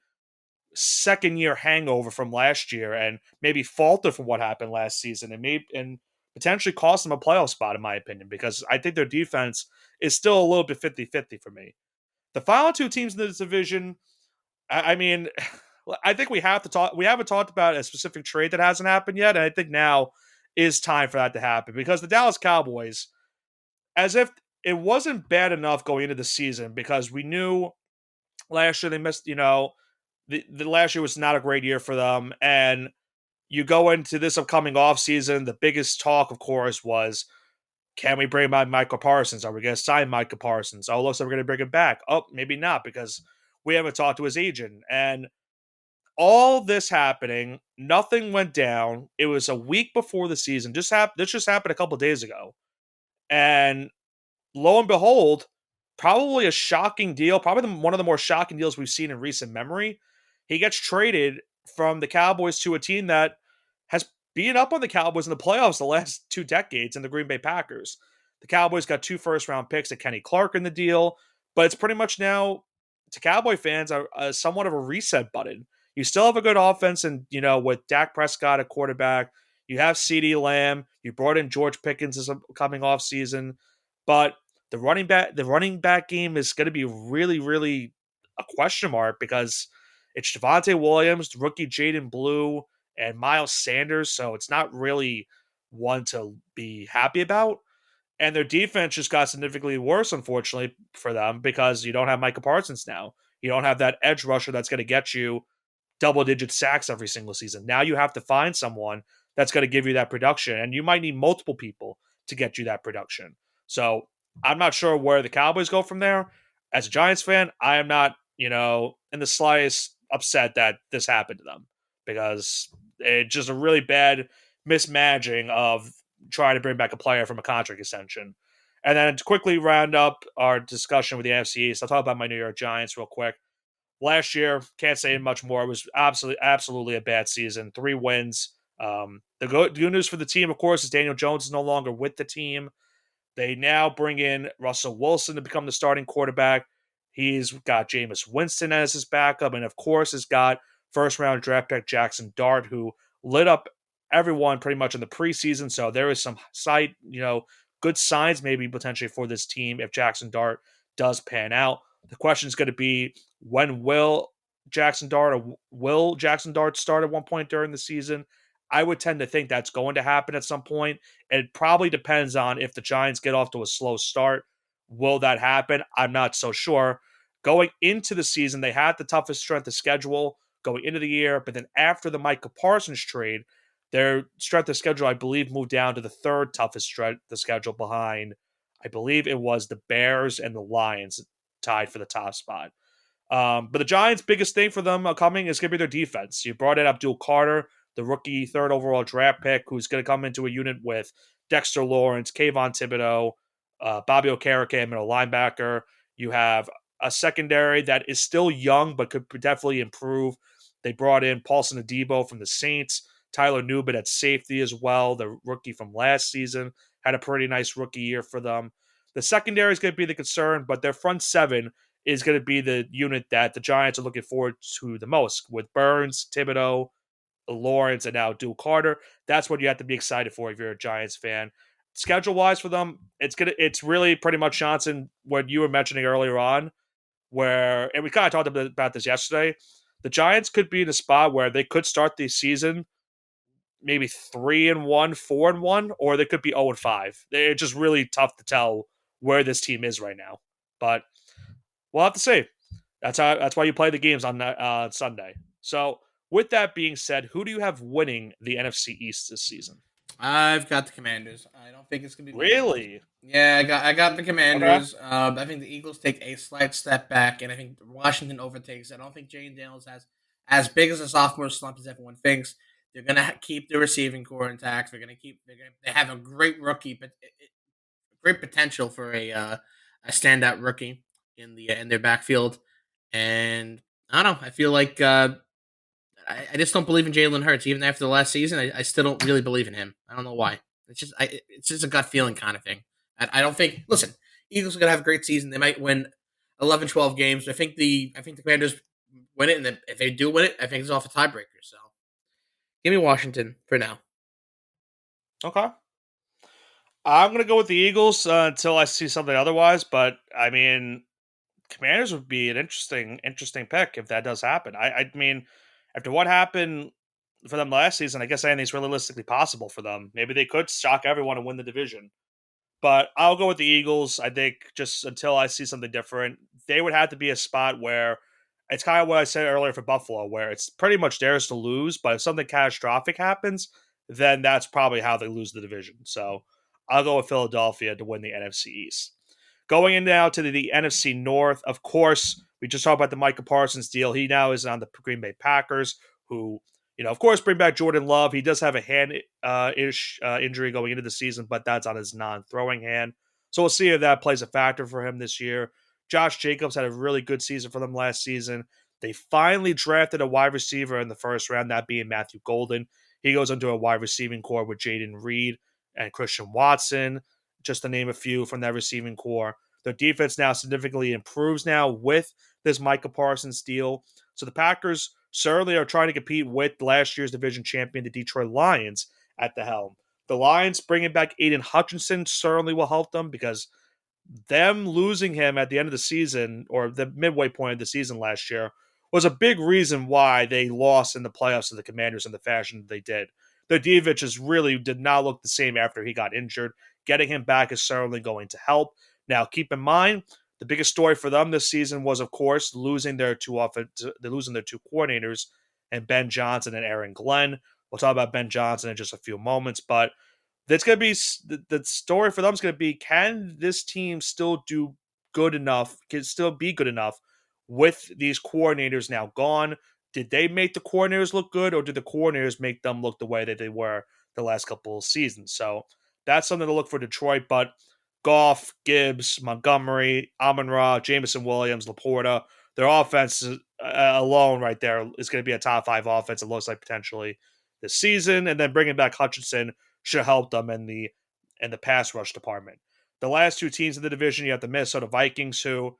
second year hangover from last year and maybe falter from what happened last season and potentially cost them a playoff spot, in my opinion, because I think their defense is still a little bit 50-50 for me. The final two teams in this division, I mean, I think we have to talk. We haven't talked about a specific trade that hasn't happened yet, and I think now is time for that to happen, because the Dallas Cowboys, as if it wasn't bad enough going into the season, because we knew last year they missed, the last year was not a great year for them, and you go into this upcoming offseason, the biggest talk, of course, was, can we bring back Michael Parsons? Are we going to sign Michael Parsons? Oh, looks like we're going to bring him back. Oh, maybe not, because we haven't talked to his agent. And all this happening, nothing went down. It was a week before the season. This just happened a couple of days ago. And lo and behold, probably a shocking deal, probably one of the more shocking deals we've seen in recent memory. He gets traded from the Cowboys to a team that has beaten up on the Cowboys in the playoffs the last 2 decades in the Green Bay Packers. The Cowboys got 2 first-round picks at Kenny Clark in the deal, but it's pretty much now, to Cowboy fans, somewhat of a reset button. You still have a good offense, and with Dak Prescott at quarterback, you have CeeDee Lamb. You brought in George Pickens this coming off season, but the running back game is going to be really, really a question mark because it's Javonte Williams, rookie Jaden Blue, and Miles Sanders. So it's not really one to be happy about. And their defense just got significantly worse, unfortunately, for them because you don't have Micah Parsons now. You don't have that edge rusher that's going to get you double-digit sacks every single season. Now you have to find someone that's going to give you that production, and you might need multiple people to get you that production. So I'm not sure where the Cowboys go from there. As a Giants fan, I am not, in the slightest upset that this happened to them because it's just a really bad mismanaging of trying to bring back a player from a contract extension. And then to quickly round up our discussion with the NFC East, I'll talk about my New York Giants real quick. Last year, can't say much more. It was absolutely a bad season. 3 wins. The good news for the team, of course, is Daniel Jones is no longer with the team. They now bring in Russell Wilson to become the starting quarterback. He's got Jameis Winston as his backup, and of course, has got first-round draft pick Jackson Dart, who lit up everyone pretty much in the preseason. So there is some good signs maybe potentially for this team if Jackson Dart does pan out. The question is going to be, when will Jackson Dart start at one point during the season? I would tend to think that's going to happen at some point. It probably depends on if the Giants get off to a slow start. Will that happen? I'm not so sure. Going into the season, they had the toughest strength of schedule going into the year, but then after the Micah Parsons trade, their strength of schedule, I believe, moved down to the third toughest strength of schedule behind, I believe it was the Bears and the Lions tied for the top spot. But the Giants' biggest thing for them coming is going to be their defense. You brought in Abdul Carter, the rookie third overall draft pick, who's going to come into a unit with Dexter Lawrence, Kayvon Thibodeau, Bobby Okereke, middle linebacker. You have a secondary that is still young but could definitely improve. They brought in Paulson Adebo from the Saints, Tyler Newman at safety as well, the rookie from last season. Had a pretty nice rookie year for them. The secondary is going to be the concern, but their front seven is going to be the unit that the Giants are looking forward to the most, with Burns, Thibodeau, Lawrence, and now Duke Carter. That's what you have to be excited for if you're a Giants fan. Schedule wise for them, it's really pretty much Johnson, what you were mentioning earlier on, where, and we kind of talked about this yesterday. The Giants could be in a spot where they could start the season maybe 3-1, 4-1, or they could be 0-5. It's just really tough to tell where this team is right now. But we'll have to see. That's why you play the games on Sunday. So, with that being said, who do you have winning the NFC East this season? I've got the Commanders. I don't think it's gonna be the Eagles. Really? Yeah, I got the Okay. Commanders. I think the Eagles take a slight step back, and I think Washington overtakes. I don't think Jay Daniels has as big as a sophomore slump as everyone thinks. They're gonna keep the receiving core intact. They have a great rookie, but great potential for a standout rookie in their backfield. And I don't know. I feel like I just don't believe in Jalen Hurts. Even after the last season, I still don't really believe in him. I don't know why. It's just a gut feeling kind of thing. I don't think. Listen, Eagles are gonna have a great season. They might win 11, 12 games. I think the Commanders win it, and if they do win it, I think it's off a tiebreaker. So give me Washington for now. Okay. I'm going to go with the Eagles until I see something otherwise. But, I mean, Commanders would be an interesting pick if that does happen. I mean, after what happened for them last season, I guess anything's realistically possible for them. Maybe they could shock everyone and win the division. But I'll go with the Eagles. I think just until I see something different, they would have to be a spot where it's kind of what I said earlier for Buffalo, where it's pretty much theirs to lose. But if something catastrophic happens, then that's probably how they lose the division. So I'll go with Philadelphia to win the NFC East. Going in now to the NFC North, of course, we just talked about the Micah Parsons deal. He now is on the Green Bay Packers, who, of course, bring back Jordan Love. He does have a hand-ish injury going into the season, but that's on his non-throwing hand. So we'll see if that plays a factor for him this year. Josh Jacobs had a really good season for them last season. They finally drafted a wide receiver in the first round, that being Matthew Golden. He goes into a wide receiving core with Jaden Reed and Christian Watson, just to name a few from that receiving core. Their defense now significantly improves now with this Micah Parsons deal. So the Packers certainly are trying to compete with last year's division champion, the Detroit Lions, at the helm. The Lions bringing back Aiden Hutchinson certainly will help them because them losing him at the end of the season or the midway point of the season last year was a big reason why they lost in the playoffs to the Commanders in the fashion they did. Their defense just really did not look the same after he got injured. Getting him back is certainly going to help. Now, keep in mind, the biggest story for them this season was, of course, losing their two coordinators, and Ben Johnson and Aaron Glenn. We'll talk about Ben Johnson in just a few moments, but that's going to be the story for them is going to be, can this team still do good enough, can still be good enough with these coordinators now gone? Did they make the coordinators look good, or did the coordinators make them look the way that they were the last couple of seasons? So that's something to look for Detroit. But Goff, Gibbs, Montgomery, Amon-Ra, Jameson Williams, Laporta, their offense alone right there is going to be a top 5 offense, it looks like, potentially this season. And then bringing back Hutchinson should help them in the pass rush department. The last two teams in the division, you have the Minnesota Vikings, who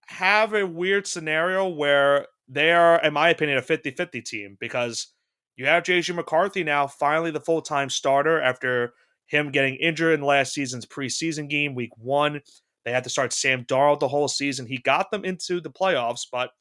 have a weird scenario where they are, in my opinion, a 50-50 team because you have J.J. McCarthy now finally the full-time starter after him getting injured in last season's preseason game, week 1. They had to start Sam Darnold the whole season. He got them into the playoffs, but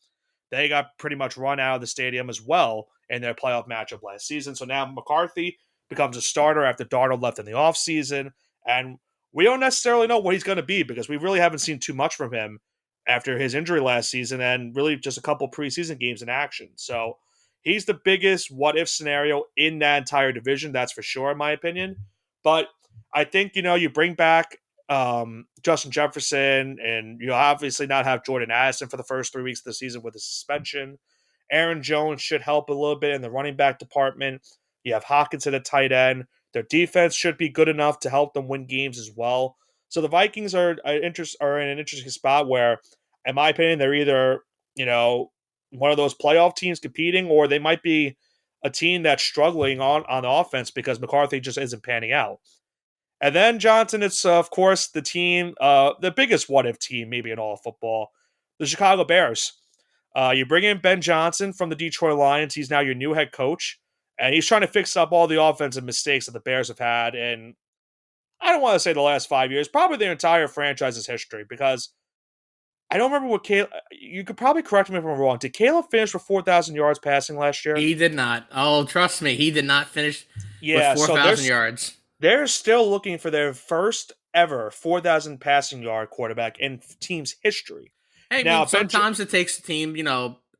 they got pretty much run out of the stadium as well in their playoff matchup last season. So now McCarthy becomes a starter after Darnold left in the offseason. And we don't necessarily know what he's going to be because we really haven't seen too much from him after his injury last season and really just a couple preseason games in action. So he's the biggest what-if scenario in that entire division, that's for sure, in my opinion. But I think, you bring back Justin Jefferson, and you'll obviously not have Jordan Addison for the first 3 weeks of the season with the suspension. Aaron Jones should help a little bit in the running back department. You have Hawkins at a tight end. Their defense should be good enough to help them win games as well. So the Vikings are in an interesting spot where, in my opinion, they're either, one of those playoff teams competing, or they might be a team that's struggling on offense because McCarthy just isn't panning out. And then, Johnson, it's, of course, the team, the biggest what-if team maybe in all of football, the Chicago Bears. You bring in Ben Johnson from the Detroit Lions. He's now your new head coach, and he's trying to fix up all the offensive mistakes that the Bears have had in, I don't want to say the last 5 years, probably their entire franchise's history, because I don't remember what Caleb, you could probably correct me if I'm wrong. Did Caleb finish with 4,000 yards passing last year? He did not. Oh, trust me, he did not finish with Yeah, so 4,000 yards. they're still looking for their first ever 4,000 passing yard quarterback in team's history. Hey, I Now, mean, sometimes it takes a team,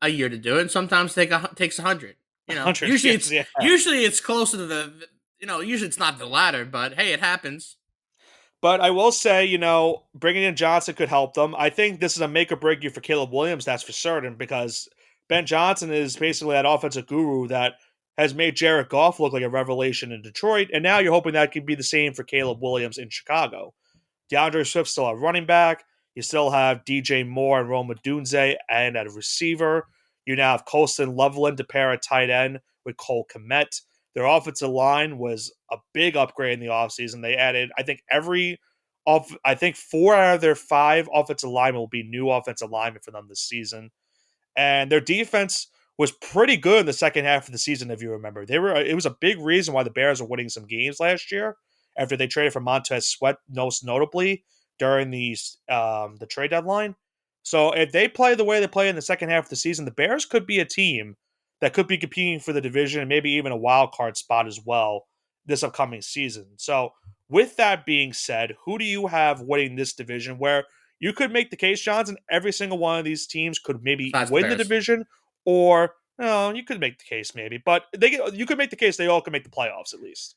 a year to do it, and sometimes it takes 100. 100, Usually yes, yeah. usually it's closer to usually it's not the latter, but hey, it happens. But I will say, bringing in Johnson could help them. I think this is a make or break year for Caleb Williams, that's for certain, because Ben Johnson is basically that offensive guru that has made Jared Goff look like a revelation in Detroit, and now you're hoping that could be the same for Caleb Williams in Chicago. DeAndre Swift still a running back. You still have DJ Moore and Rome Odunze and at a receiver. You now have Colston Loveland to pair a tight end with Cole Kmet. Their offensive line was a big upgrade in the offseason. They added, I think 4 out of their 5 offensive linemen will be new offensive linemen for them this season. And their defense was pretty good in the second half of the season, if you remember. It was a big reason why the Bears were winning some games last year after they traded for Montez Sweat, most notably during the trade deadline. So if they play the way they play in the second half of the season, the Bears could be a team that could be competing for the division and maybe even a wild card spot as well this upcoming season. So with that being said, who do you have winning this division where you could make the case, Johnson, every single one of these teams could maybe Besides win the division, or you could make the case maybe, but you could make the case they all could make the playoffs at least.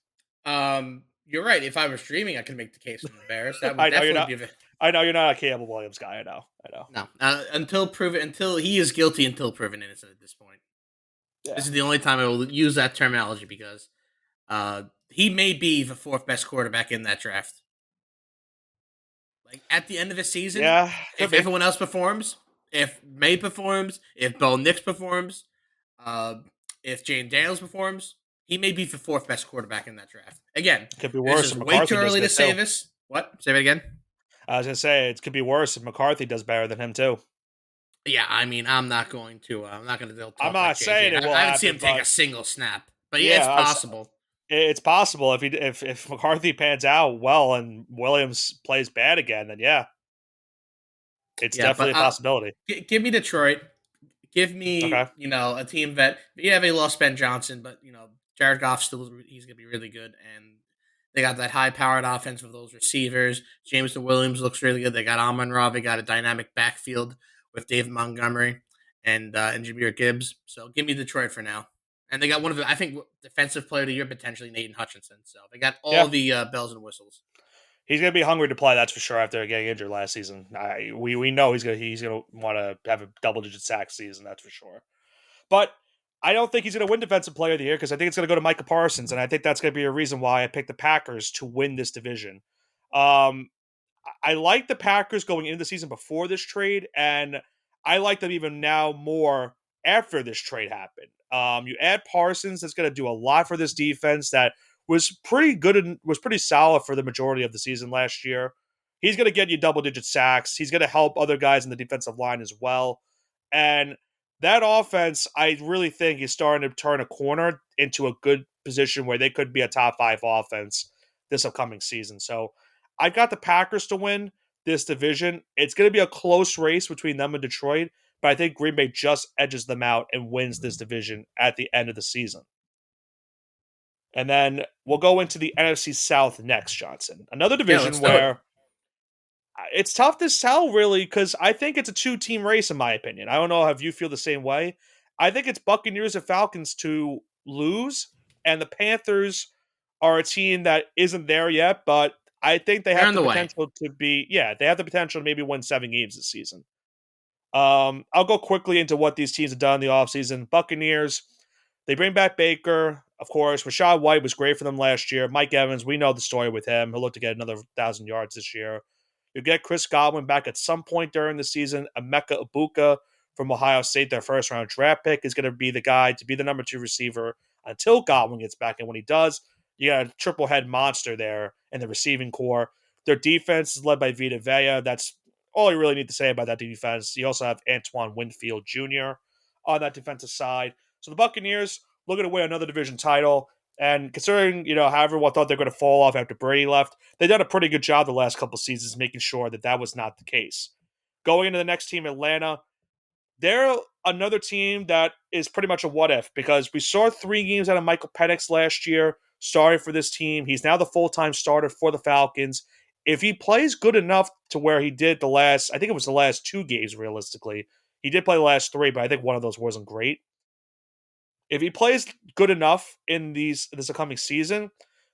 You're right. If I were streaming, I could make the case for the Bears. That would I know definitely be. I know you're not a Caleb Williams guy. I know. No, until he is guilty, until proven innocent. At this point, Yeah. this is the only time I will use that terminology because he may be the 4th best quarterback in that draft. Like at the end of the season, Yeah, if everyone else performs, If May performs, if Bo Nix performs, uh, if Jane Daniels performs, he may be the fourth best quarterback in that draft. Again, It could be this worse is if way too McCarthy does early to good say too. this. What? Say that again. I was gonna say it could be worse if McCarthy does better than him too. Yeah, I mean, I'm not going to. I'm not going to I'm talk like not saying JJ. it will I haven't seen him happen, take but a single snap. But yeah, it's yeah, possible. it's possible if McCarthy pans out well and Williams plays bad again, then yeah, it's Yeah, but definitely a possibility. give me Detroit. Give Okay. me, a team that, yeah, they lost Ben Johnson, but Jared Goff still, he's gonna be really good, and they got that high powered offense with those receivers. Jameson Williams looks really good. They got Amon Ra. They got a dynamic backfield with David Montgomery and Jameer Gibbs. So give me Detroit for now. And they got one of the, I think, defensive player of the year potentially Nathan Hutchinson. So they got all Yeah. the bells and whistles. He's gonna be hungry to play, that's for sure. After getting injured last season, we know he's gonna want to have a double digit sack season, that's for sure. But I don't think he's gonna win Defensive Player of the Year because I think it's gonna go to Micah Parsons, and I think that's gonna be a reason why I picked the Packers to win this division. Um, I like the Packers going into the season before this trade, and I like them even now more after this trade happened. You add Parsons, that's going to do a lot for this defense that was pretty good and was pretty solid for the majority of the season last year. He's going to get you double digit sacks. He's going to help other guys in the defensive line as well. And that offense, I really think, is starting to turn a corner into a good position where they could be a top five offense this upcoming season. So I've got the Packers to win this division. It's going to be a close race between them and Detroit, but I think Green Bay just edges them out and wins this division at the end of the season. And then we'll go into the NFC South next, Johnson. Another Yeah, let's division do it. where it's tough to sell, really, because I think it's a two-team race, in my opinion. I don't know if you feel the same way. I think it's Buccaneers and Falcons to lose, and the Panthers are a team that isn't there yet, but I think they They're have on the the way. potential to be, yeah, they have the potential to maybe win 7 games this season. I'll go quickly into what these teams have done in the offseason. Buccaneers, they bring back Baker, of course. Rashad White was great for them last year. Mike Evans, we know the story with him. He'll look to get another 1,000 yards this year. You get Chris Godwin back at some point during the season. Emeka Ibuka from Ohio State, their first round draft pick, is going to be the guy to be the number 2 receiver until Godwin gets back. And when he does, you got a triple head monster there in the receiving core. Their defense is led by Vita Vea. That's all you really need to say about that defense. You also have Antoine Winfield Jr. on that defensive side. So the Buccaneers looking to win another division title. And considering, how everyone thought they're going to fall off after Brady left, they've done a pretty good job the last couple seasons making sure that that was not the case. Going into the next team, Atlanta, they're another team that is pretty much a what if because we saw 3 games out of Michael Penix last year starting for this team. He's now the full-time starter for the Falcons. If he plays good enough to where he did I think it was the last 2 games realistically. He did play the last 3, but I think one of those wasn't great. If he plays good enough in this upcoming season,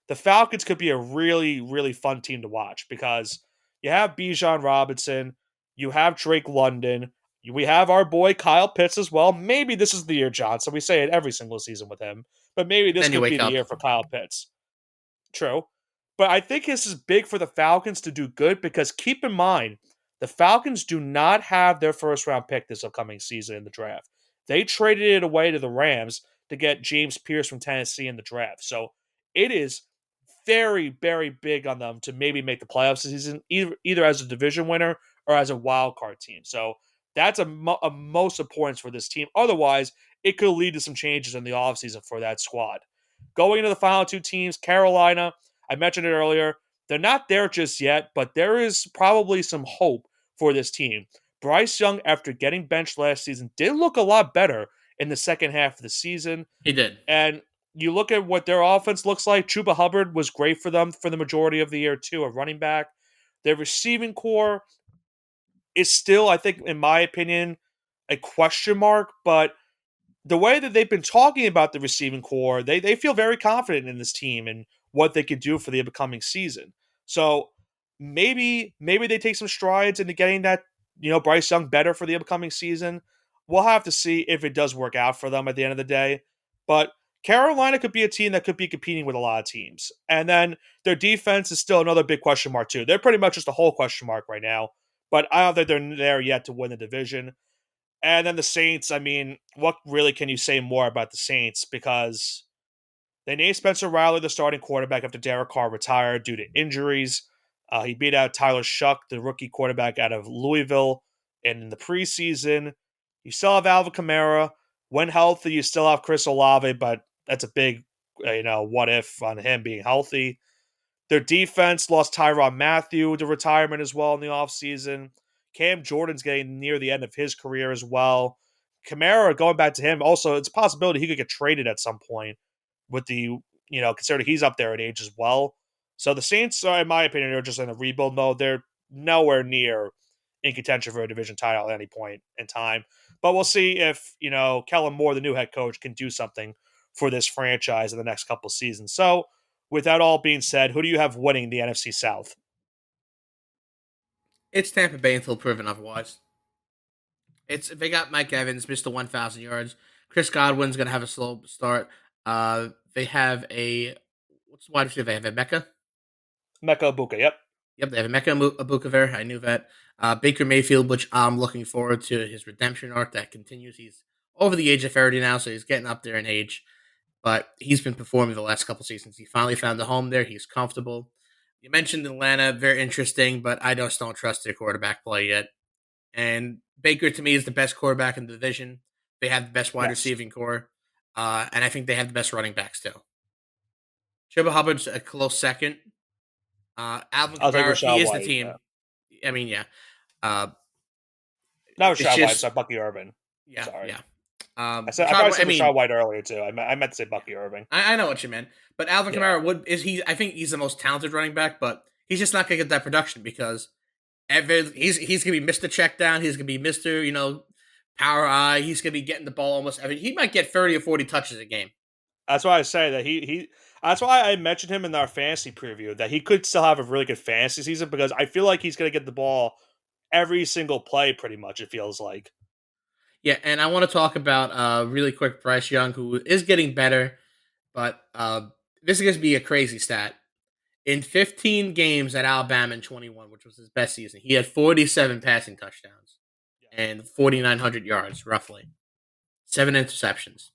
the Falcons could be a really, really fun team to watch because you have Bijan Robinson, you have Drake London, we have our boy Kyle Pitts as well. Maybe this is the year, Johnson. We say it every single season with him, but maybe this Then you could be wake the up. year for Kyle Pitts. True. But I think this is big for the Falcons to do good because keep in mind, the Falcons do not have their first round pick this upcoming season in the draft. They traded it away to the Rams to get James Pierce from Tennessee in the draft. So it is very, very big on them to maybe make the playoffs this season, either as a division winner or as a wild card team. So that's a most importance for this team. Otherwise, it could lead to some changes in the offseason for that squad. Going into the final 2 teams, Carolina, I mentioned it earlier, they're not there just yet, but there is probably some hope for this team. Bryce Young, after getting benched last season, did look a lot better in the second half of the season. He did. And you look at what their offense looks like. Chuba Hubbard was great for them for the majority of the year, too, a running back. Their receiving core is still, I think, in my opinion, a question mark, but the way that they've been talking about the receiving core, they feel very confident in this team and what they could do for the upcoming season. So maybe they take some strides into getting that, Bryce Young better for the upcoming season. We'll have to see if it does work out for them at the end of the day. But Carolina could be a team that could be competing with a lot of teams. And then their defense is still another big question mark, too. They're pretty much just a whole question mark right now. But I don't think they're there yet to win the division. And then the Saints, I mean, what really can you say more about the Saints? Because they named Spencer Rattler the starting quarterback after Derek Carr retired due to injuries. He beat out Tyler Shuck, the rookie quarterback out of Louisville, in the preseason. You still have Alvin Kamara. When healthy, you still have Chris Olave, but that's a big, what if on him being healthy. Their defense lost Tyrann Mathieu to retirement as well in the offseason. Cam Jordan's getting near the end of his career as well. Kamara, going back to him, also, it's a possibility he could get traded at some point with considering he's up there in age as well. So the Saints, in my opinion, are just in a rebuild mode. They're nowhere near in contention for a division title at any point in time. But we'll see if, Kellen Moore, the new head coach, can do something for this franchise in the next couple seasons. So with that all being said, who do you have winning the NFC South? It's Tampa Bay until proven otherwise. They got Mike Evans, Mr. 1,000 yards. Chris Godwin's gonna have a slow start. They have what's the wide receiver? They have a Mecca. Mecca Ibuka, yep. Yep, they have a Mecca Abukaver. I knew that. Baker Mayfield, which I'm looking forward to his redemption arc that continues. He's over the age of 30 now, so he's getting up there in age. But he's been performing the last couple seasons. He finally found a home there. He's comfortable. You mentioned Atlanta, very interesting, but I just don't trust their quarterback play yet. And Baker, to me, is the best quarterback in the division. They have the best wide Yes. receiving core. And I think they have the best running backs, too. Chuba Hubbard's a close second. Alvin I'll take Kamara, he Rashad is the White. team. Yeah. I mean, yeah. Uh, Not it's Rashad White, just, sorry, Bucky Irvin. yeah, Sorry. yeah. I probably said Rashad White earlier, too. I meant to say Bucky Irving. I know what you meant. But Alvin Yeah. Kamara I think he's the most talented running back, but he's just not going to get that production because he's going to be Mr. Check Down. He's going to be Mr. Power Eye. He's going to be getting the ball almost every. He might get 30 or 40 touches a game. That's why I say that he that's why I mentioned him in our fantasy preview, that he could still have a really good fantasy season because I feel like he's going to get the ball every single play pretty much, it feels like. Yeah, and I want to talk about really quick Bryce Young, who is getting better, but this is going to be a crazy stat. In 15 games at Alabama in 21, which was his best season, he had 47 passing touchdowns and 4,900 yards, roughly. 7 interceptions.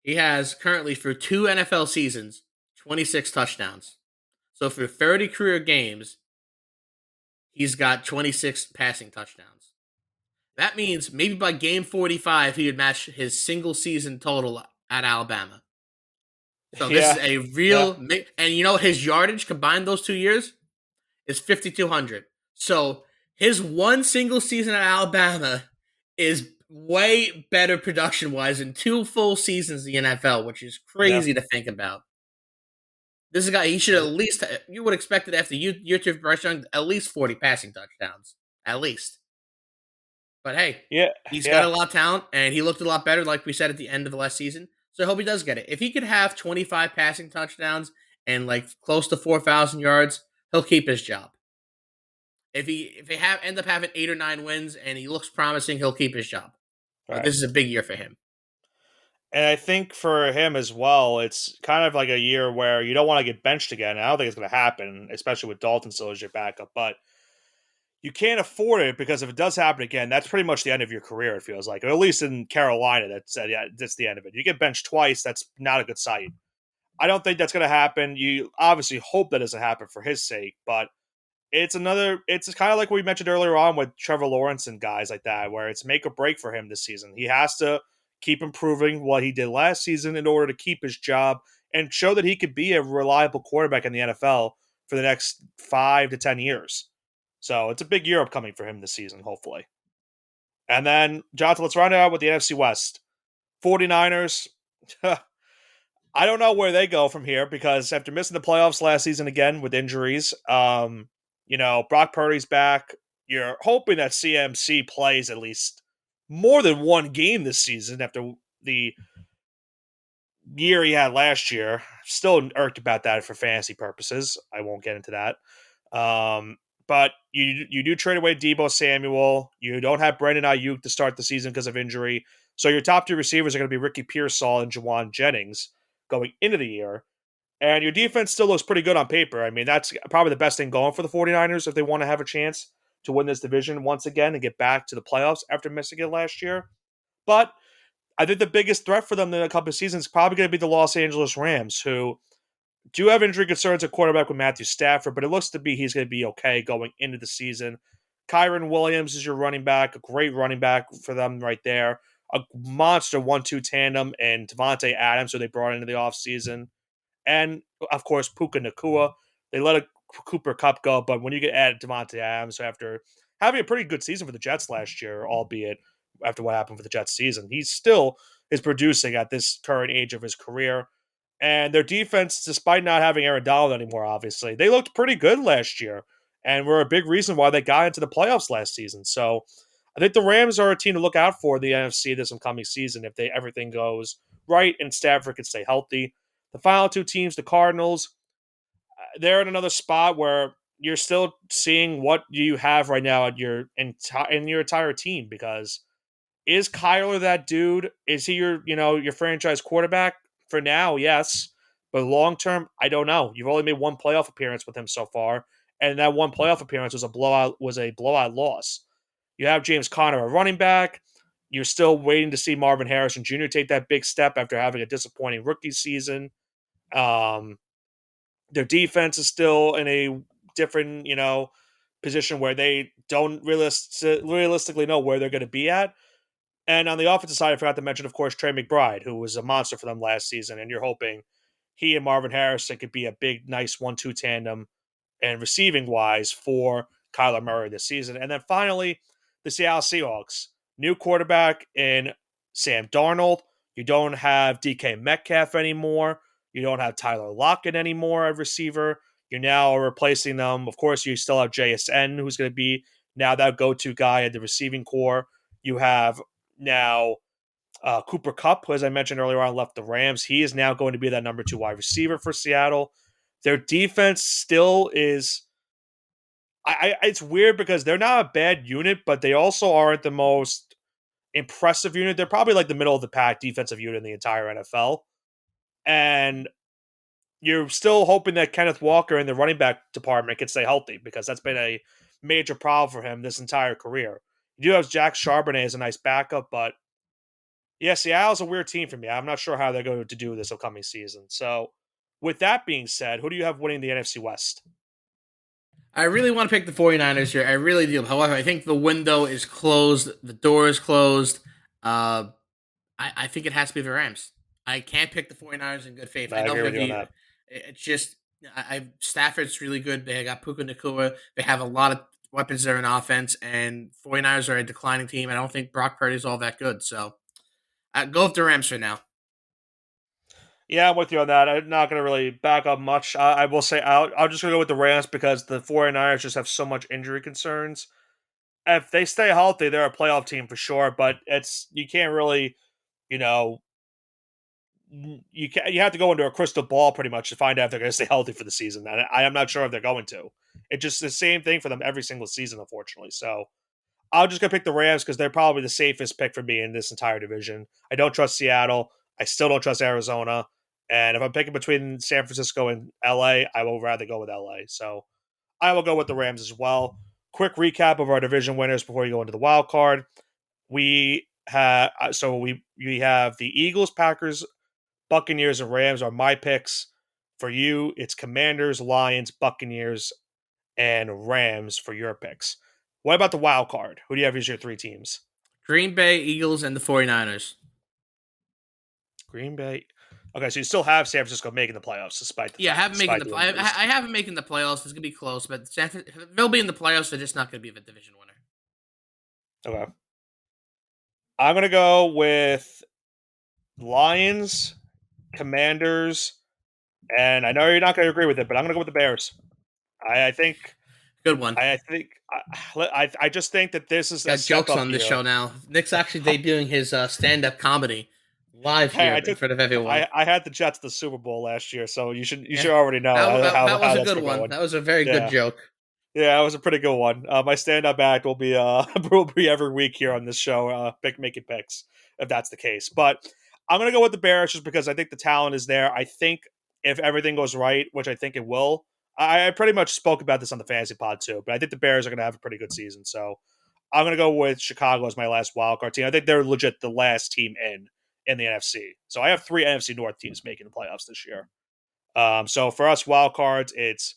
He has currently, for 2 NFL seasons, 26 touchdowns. So for 30 career games, he's got 26 passing touchdowns. That means maybe by game 45, he would match his single season total at Alabama. So this is a real, and his yardage combined those 2 years is 5,200. So his one single season at Alabama is way better production wise than 2 full seasons in the NFL, which is crazy to think about. This is a guy, he should at least, you would expect it after year 2 of Bryce Young, at least 40 passing touchdowns. At least. But hey, he's got a lot of talent, and he looked a lot better, like we said at the end of the last season. So I hope he does get it. If he could have 25 passing touchdowns and like close to 4,000 yards, he'll keep his job. If he end up having 8 or 9 wins and he looks promising, he'll keep his job. Right. This is a big year for him. And I think for him as well, it's kind of like a year where you don't want to get benched again. I don't think it's going to happen, especially with Dalton still as your backup. But you can't afford it because if it does happen again, that's pretty much the end of your career, it feels like. Or at least in Carolina, that's the end of it. You get benched twice, that's not a good sight. I don't think that's going to happen. You obviously hope that doesn't happen for his sake, but it's kind of like what we mentioned earlier on with Trevor Lawrence and guys like that, where it's make or break for him this season. He has to keep improving what he did last season in order to keep his job and show that he could be a reliable quarterback in the NFL for the next 5 to 10 years. So it's a big year upcoming for him this season, hopefully. And then, Jonathan, let's round it out with the NFC West. 49ers, I don't know where they go from here because after missing the playoffs last season again with injuries, Brock Purdy's back. You're hoping that CMC plays at least more than one game this season after the year he had last year. Still irked about that for fantasy purposes. I won't get into that. But you do trade away Deebo Samuel. You don't have Brandon Ayuk to start the season because of injury. So your top 2 receivers are going to be Ricky Pearsall and Juwan Jennings going into the year. And your defense still looks pretty good on paper. I mean, that's probably the best thing going for the 49ers if they want to have a chance to win this division once again and get back to the playoffs after missing it last year. But I think the biggest threat for them in a couple of seasons is probably going to be the Los Angeles Rams, who do have injury concerns at quarterback with Matthew Stafford, but it looks to be he's going to be okay going into the season. Kyron Williams is your running back, a great running back for them right there. A monster 1-2 tandem, and Devontae Adams, who they brought into the offseason. And, of course, Puka Nakua. They let a Cooper Cup go, but when you get added Devontae Adams after having a pretty good season for the Jets last year, albeit after what happened for the Jets season, he still is producing at this current age of his career. And their defense, despite not having Aaron Donald anymore, obviously, they looked pretty good last year and were a big reason why they got into the playoffs last season. So I think the Rams are a team to look out for the NFC this upcoming season if everything goes right and Stafford can stay healthy. The final two teams, the Cardinals, they're in another spot where you're still seeing what you have right now in your entire team, because is Kyler that dude? Is he your franchise quarterback? For now, yes. But long term, I don't know. You've only made one playoff appearance with him so far, and that one playoff appearance was a blowout loss. You have James Conner, a running back. You're still waiting to see Marvin Harrison Jr. take that big step after having a disappointing rookie season. Um, their defense is still in a different, position where they don't realistically know where they're going to be at. And on the offensive side, I forgot to mention, of course, Trey McBride, who was a monster for them last season. And you're hoping he and Marvin Harrison could be a big, nice 1-2 tandem and receiving wise for Kyler Murray this season. And then finally, the Seattle Seahawks. New quarterback in Sam Darnold. You don't have DK Metcalf anymore. You don't have Tyler Lockett anymore at receiver. You now are replacing them. Of course, you still have JSN, who's going to be now that go-to guy at the receiving core. You have now Cooper Kupp, as I mentioned earlier on, left the Rams. He is now going to be that number 2 wide receiver for Seattle. Their defense still is... it's weird because they're not a bad unit, but they also aren't the most impressive unit. They're probably like the middle of the pack defensive unit in the entire NFL. And you're still hoping that Kenneth Walker in the running back department can stay healthy, because that's been a major problem for him this entire career. You do have Jack Charbonnet as a nice backup, but yeah, Seattle's a weird team for me. I'm not sure how they're going to do this upcoming season. So with that being said, who do you have winning the NFC West? I really want to pick the 49ers here. I really do. However, I think the window is closed. The door is closed. I think it has to be the Rams. I can't pick the 49ers in good faith. I I know agree with you on that. it's just Stafford's really good. They got Puka Nakua. They have a lot of weapons there in offense, and 49ers are a declining team. I don't think Brock Purdy's all that good. So go with the Rams for now. Yeah, I'm with you on that. I'm not going to really back up much. I will say I'll just going to go with the Rams because the 49ers just have so much injury concerns. If they stay healthy, they're a playoff team for sure, but you can't really, you know, you have to go into a crystal ball pretty much to find out if they're going to stay healthy for the season. And I am not sure if they're going to. It's just the same thing for them every single season, unfortunately. So I'm just going to pick the Rams because they're probably the safest pick for me in this entire division. I don't trust Seattle. I still don't trust Arizona. And if I'm picking between San Francisco and LA, I will rather go with LA. So I will go with the Rams as well. Quick recap of our division winners before we go into the wild card. We have we have the Eagles, Packers, Buccaneers, and Rams are my picks. For you, it's Commanders, Lions, Buccaneers, and Rams for your picks. What about the wild card? Who do you have as your 3 teams? Green Bay, Eagles, and the 49ers. Green Bay. Okay, so you still have San Francisco making the playoffs, despite the Yeah, I fact, haven't making the despite I haven't making the playoffs. It's gonna be close, but they'll be in the playoffs. They're just not gonna be the division winner. Okay, I'm gonna go with Lions, Commanders, and I know you're not gonna agree with it, but I'm gonna go with the Bears. I think Good one. I just think that this is a Got step jokes up on this here. show now. Nick's actually debuting his stand-up comedy live Hey, here in front of everyone. I had the Jets the Super Bowl last year, so you should already know that was how a that's good been one. going. That was a very good Yeah. joke. Yeah, it was a pretty good one. My stand-up act will be will be every week here on this show, making picks if that's the case. But I'm gonna go with the Bears just because I think the talent is there. I think if everything goes right, which I think it will, I pretty much spoke about this on the fantasy pod too, but I think the Bears are going to have a pretty good season. So I'm going to go with Chicago as my last wildcard team. I think they're legit the last team in the NFC. So I have 3 NFC North teams making the playoffs this year. So for us wildcards, it's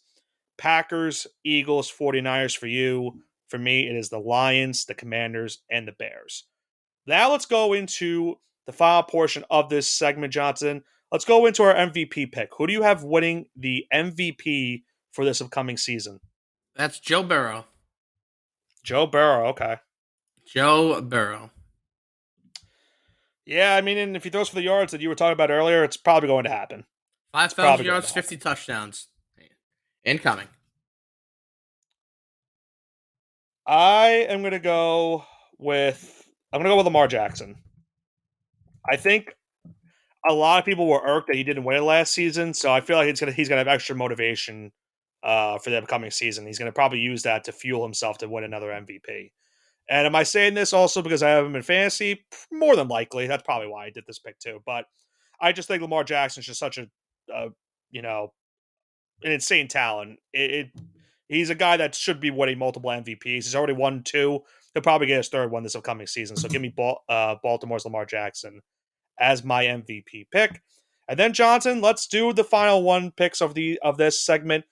Packers, Eagles, 49ers for you. For me, it is the Lions, the Commanders, and the Bears. Now let's go into the final portion of this segment, Johnson. Let's go into our MVP pick. Who do you have winning the MVP for this upcoming season? That's Joe Burrow. Joe Burrow, okay. Joe Burrow. Yeah, I mean, and if he throws for the yards that you were talking about earlier, it's probably going to happen. It's 5,000 probably going to yards, happen. 50 touchdowns. Incoming. I am going to go I'm going to go with Lamar Jackson. I think a lot of people were irked that he didn't win it last season, so I feel like he's gonna have extra motivation for the upcoming season. He's gonna probably use that to fuel himself to win another MVP. And am I saying this also because I have him in fantasy? More than likely, that's probably why I did this pick too. But I just think Lamar Jackson's just such a you know an insane talent. He's a guy that should be winning multiple MVPs. He's already won 2. He'll probably get his 3rd one this upcoming season. So give me Baltimore's Lamar Jackson as my MVP pick. And then Johnson, let's do the final one picks of this segment.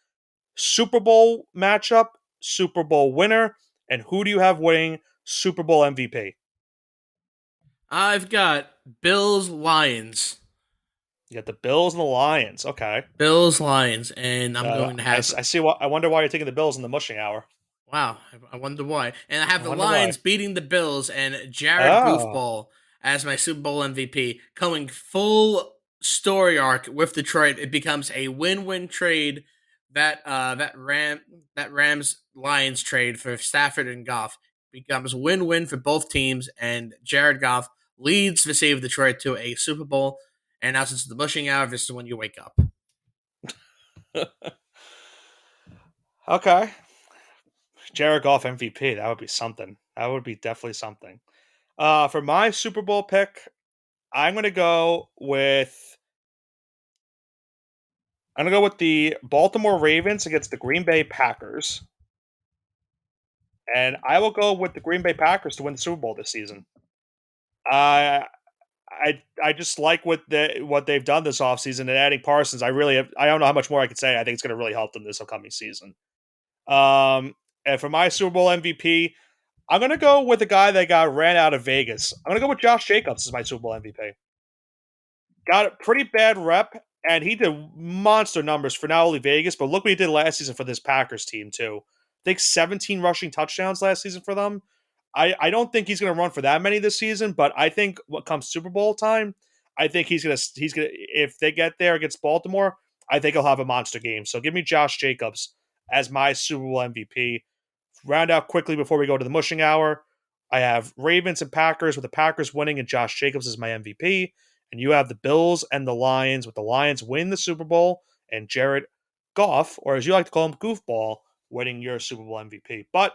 Super Bowl matchup, Super Bowl winner, and who do you have winning Super Bowl MVP? I've got Bills Lions. You got the Bills and the Lions. Okay. Bills Lions, and I'm going to I have. see. What I wonder why you're taking the Bills in the mushing hour. Wow, I wonder why. And I have I the wonder why. Lions beating the Bills and Jared Oh, Goofball as my Super Bowl MVP, coming full story arc with Detroit. It becomes a win-win trade. That Rams Lions trade for Stafford and Goff becomes win-win for both teams, and Jared Goff leads the city of Detroit to a Super Bowl. And now, since it's the mushing hour, this is when you wake up. okay. Jared Goff MVP. That would be something. That would be definitely something. For my Super Bowl pick, I'm going to go with the Baltimore Ravens against the Green Bay Packers. And I will go with the Green Bay Packers to win the Super Bowl this season. I just like what they've done this offseason and adding Parsons. I don't know how much more I could say. I think it's going to really help them this upcoming season. And for my Super Bowl MVP, I'm going to go with the guy that got ran out of Vegas. I'm going to go with Josh Jacobs as my Super Bowl MVP. Got a pretty bad rep, and he did monster numbers for not only Vegas, but look what he did last season for this Packers team, too. I think 17 rushing touchdowns last season for them. I don't think he's going to run for that many this season, but I think what comes Super Bowl time, I think he's gonna if they get there against Baltimore, I think he'll have a monster game. So give me Josh Jacobs as my Super Bowl MVP. Round out quickly before we go to the mushing hour. I have Ravens and Packers with the Packers winning and Josh Jacobs as my MVP. And you have the Bills and the Lions with the Lions win the Super Bowl and Jared Goff, or as you like to call him, Goofball, winning your Super Bowl MVP. But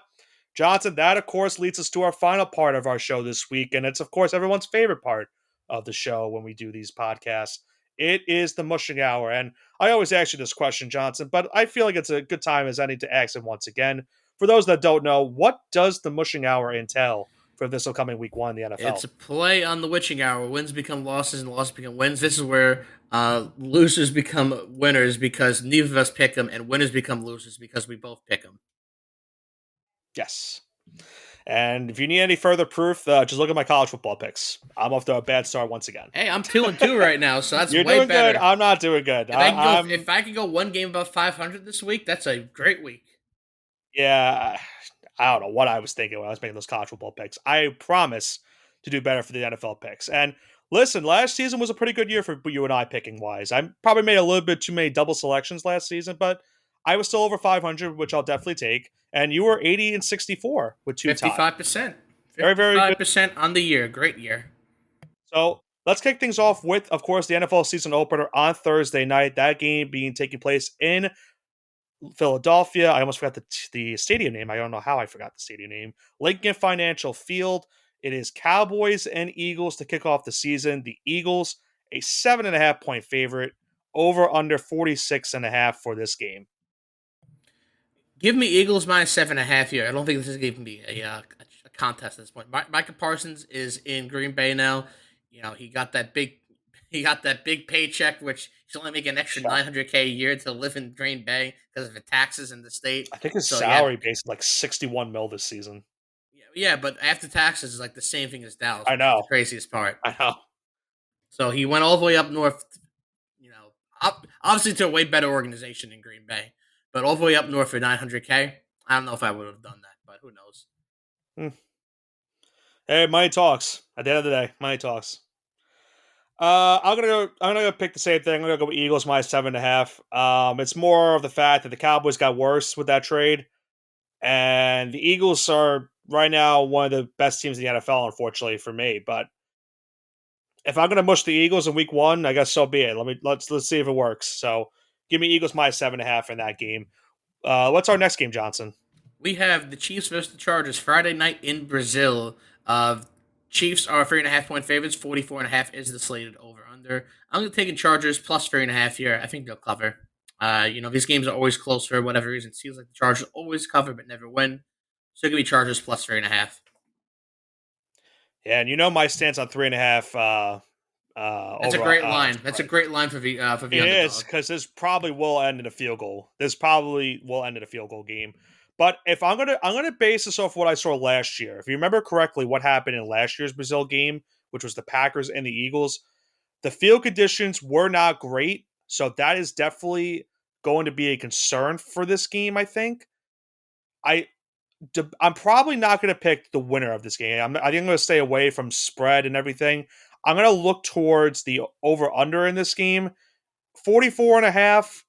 Johnson, that of course leads us to our final part of our show this week. And it's of course everyone's favorite part of the show when we do these podcasts. It is the mushing hour. And I always ask you this question, Johnson, but I feel like it's a good time as any to ask it once again. For those that don't know, what does the mushing hour entail for this upcoming week 1 in the NFL? It's a play on the witching hour. Wins become losses and losses become wins. This is where losers become winners because neither of us pick them, and winners become losers because we both pick them. Yes. And if you need any further proof, just look at my college football picks. I'm off to a bad start once again. Hey, I'm 2-2 right now, so that's You're way doing better. good. I'm not doing good. If I can go one game above 500 this week, that's a great week. Yeah, I don't know what I was thinking when I was making those college football picks. I promise to do better for the NFL picks. And listen, last season was a pretty good year for you and I picking wise. I probably made a little bit too many double selections last season, but I was still over 500, which I'll definitely take. And you were 80 and 64 with 2 ties. 55%. Very, very good. 55% on the year. Great year. So let's kick things off with, of course, the NFL season opener on Thursday night. That game being taking place in Philadelphia. I almost forgot the stadium name. I don't know how I forgot the stadium name. Lincoln Financial Field. It is Cowboys and Eagles to kick off the season. The Eagles, a 7.5 point favorite, over under 46.5 for this game. Give me Eagles minus 7.5 here. I don't think this is going to be a contest at this point. Micah Parsons is in Green Bay now. He got that big paycheck, which he's only making an extra 900K a year to live in Green Bay because of the taxes in the state. I think his So yeah, salary base is like 61 mil this season. yeah, but after taxes is like the same thing as Dallas, I which is the know. craziest part. I know. So he went all the way up north, obviously to a way better organization in Green Bay, but all the way up north for 900K. I don't know if I would have done that, but who knows? Hmm. Hey, money talks. At the end of the day, money talks. I'm gonna go. I'm gonna go pick the same thing. I'm gonna go with Eagles minus 7.5. It's more of the fact that the Cowboys got worse with that trade, and the Eagles are right now one of the best teams in the NFL, unfortunately for me. But if I'm gonna mush the Eagles in Week 1, I guess so be it. Let's see if it works. So give me Eagles minus 7.5 in that game. What's our next game, Johnson? We have the Chiefs versus the Chargers Friday night in Brazil. Chiefs are 3.5 point favorites. 44.5 is the slated over under. I'm going to take in Chargers plus 3.5 here. I think they'll cover. These games are always close for whatever reason. It seems like the Chargers always cover but never win. So it could be Chargers plus 3.5. Yeah, and you know my stance on 3.5 That's a over great line. That's a spread. great line for the It is underdog. because this probably will end in a field goal. This probably will end in a field goal game. But if I'm gonna base this off what I saw last year. If you remember correctly, what happened in last year's Brazil game, which was the Packers and the Eagles, the field conditions were not great. So that is definitely going to be a concern for this game. I think. I I'm probably not going to pick the winner of this game. I think I'm going to stay away from spread and everything. I'm going to look towards the over under in this game. 44 and a half.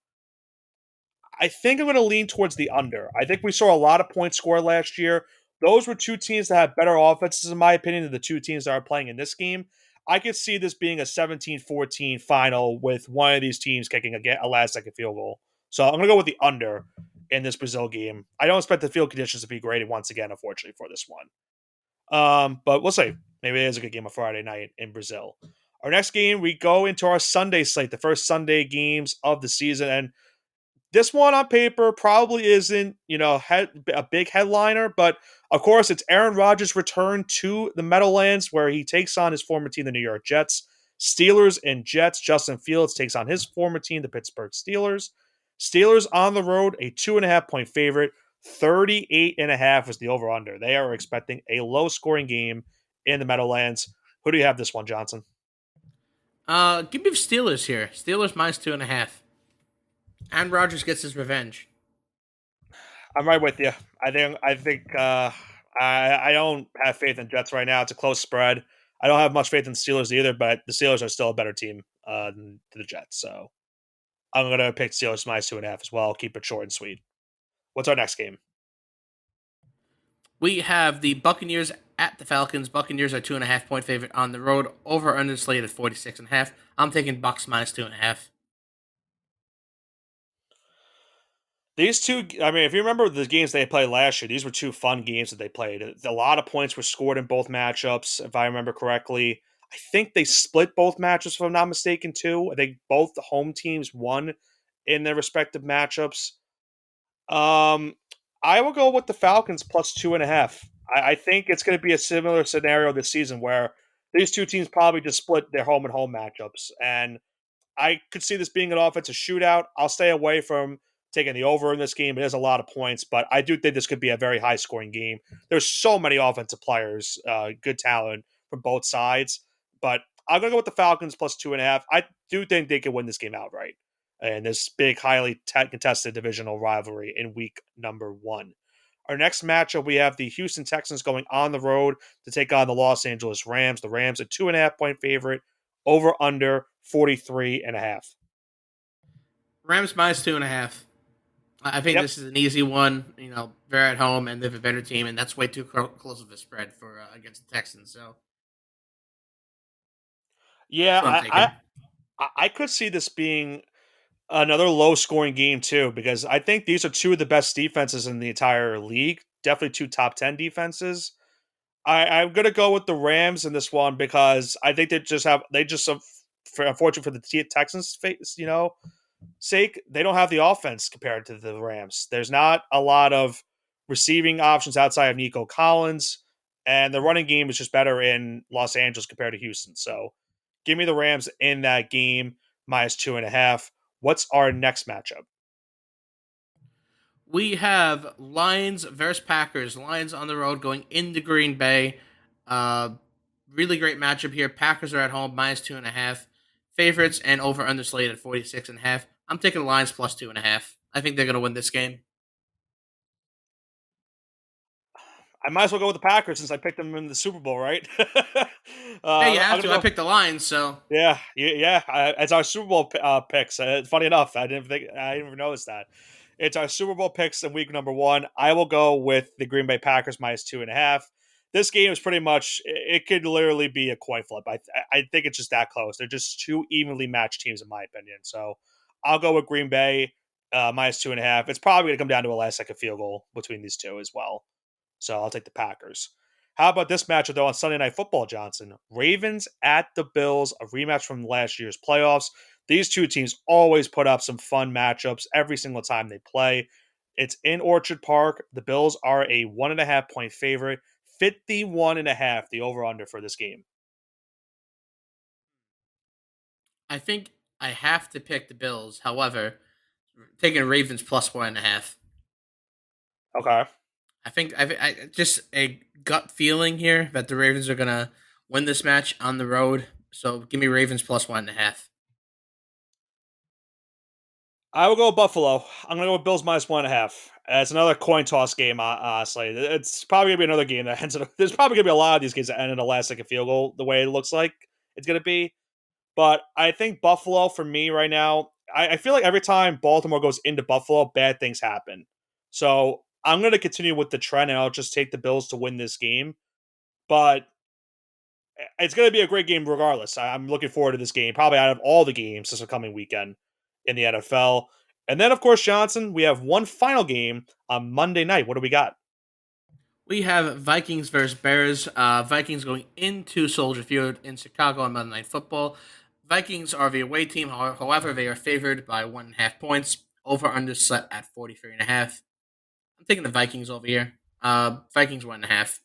I think I'm going to lean towards the under. I think we saw a lot of points scored last year. Those were two teams that have better offenses, in my opinion, than the two teams that are playing in this game. I could see this being a 17-14 final with one of these teams kicking a last second field goal. So I'm going to go with the under in this Brazil game. I don't expect the field conditions to be great once again, unfortunately, for this one. But we'll see. Maybe it is a good game on Friday night in Brazil. Our next game, we go into our Sunday slate, the first Sunday games of the season. And this one on paper probably isn't, a big headliner, but of course it's Aaron Rodgers' return to the Meadowlands where he takes on his former team, the New York Jets. Steelers and Jets, Justin Fields takes on his former team, the Pittsburgh Steelers. Steelers on the road, a 2.5 point favorite. 38.5 is the over-under. They are expecting a low-scoring game in the Meadowlands. Who do you have this one, Johnson? Give me the Steelers here. Steelers minus 2.5. Aaron Rodgers gets his revenge. I'm right with you. I don't have faith in Jets right now. It's a close spread. I don't have much faith in the Steelers either, but the Steelers are still a better team than the Jets. So I'm going to pick Steelers minus 2.5 as well. Keep it short and sweet. What's our next game? We have the Buccaneers at the Falcons. Buccaneers are 2.5 point favorite on the road. Over under slate at 46.5. I'm taking Bucks minus 2.5. These two, I mean, if you remember the games they played last year, these were two fun games that they played. A lot of points were scored in both matchups, if I remember correctly. I think they split both matchups, if I'm not mistaken, too. I think both the home teams won in their respective matchups. Um, I will go with the Falcons plus 2.5. I think it's going to be a similar scenario this season where these two teams probably just split their home and home matchups. And I could see this being an offensive shootout. I'll stay away from taking the over in this game. It is a lot of points, but I do think this could be a very high scoring game. There's so many offensive players, good talent from both sides. But I'm going to go with the Falcons plus 2.5. I do think they can win this game outright in this big, highly contested divisional rivalry in week number 1. Our next matchup, we have the Houston Texans going on the road to take on the Los Angeles Rams. The Rams, a 2.5 point favorite, over under 43.5. Rams minus 2.5. I think Yep. this is an easy one. They're at home and they have a better team, and that's way too close of a spread for against the Texans. So Yeah, that's what I'm taking. I could see this being another low scoring game too, because I think these are two of the best defenses in the entire league. Definitely two top 10 defenses. I'm gonna go with the Rams in this one because I think unfortunately for the Texans face, sake, they don't have the offense compared to the Rams. There's not a lot of receiving options outside of Nico Collins, and the running game is just better in Los Angeles compared to Houston. So give me the Rams in that game, -2.5. What's our next matchup? We have Lions versus Packers. Lions on the road going into Green Bay. Uh, really great matchup here. Packers are at home, -2.5 favorites, and over under slate at 46.5. I'm taking the Lions plus 2.5. I think they're going to win this game. I might as well go with the Packers since I picked them in the Super Bowl, right? Yeah, you I'm have gonna to. I go. picked the Lions, so Yeah, yeah. It's our Super Bowl picks. Funny enough, I didn't even notice that. It's our Super Bowl picks in week number one. I will go with the Green Bay Packers -2.5. This game is pretty much. It could literally be a coin flip. I think it's just that close. They're just two evenly matched teams in my opinion. So I'll go with Green Bay -2.5. It's probably going to come down to a last second field goal between these two as well. So I'll take the Packers. How about this matchup, though, on Sunday Night Football, Johnson? Ravens at the Bills, a rematch from last year's playoffs. These two teams always put up some fun matchups every single time they play. It's in Orchard Park. The Bills are a 1.5 point favorite, 51.5, the over under for this game. I think I have to pick the Bills. However, taking Ravens plus 1.5. Okay. I just a gut feeling here that the Ravens are gonna win this match on the road. So give me Ravens plus 1.5. I will go with Buffalo. I'm going to go with Bills -1.5. It's another coin toss game, honestly. It's probably going to be another game that ends up. There's probably going to be a lot of these games that end in a last second field goal, the way it looks like it's going to be. But I think Buffalo, for me right now, I feel like every time Baltimore goes into Buffalo, bad things happen. So I'm going to continue with the trend and I'll just take the Bills to win this game. But it's going to be a great game regardless. I'm looking forward to this game, probably out of all the games this coming weekend in the NFL. And then, of course, Johnson, we have one final game on Monday night. What do we got? We have Vikings versus Bears. Vikings going into Soldier Field in Chicago on Monday Night Football. Vikings are the away team, however, they are favored by 1.5 points. Over under set at 43.5. I'm taking the Vikings over here. Vikings 1.5.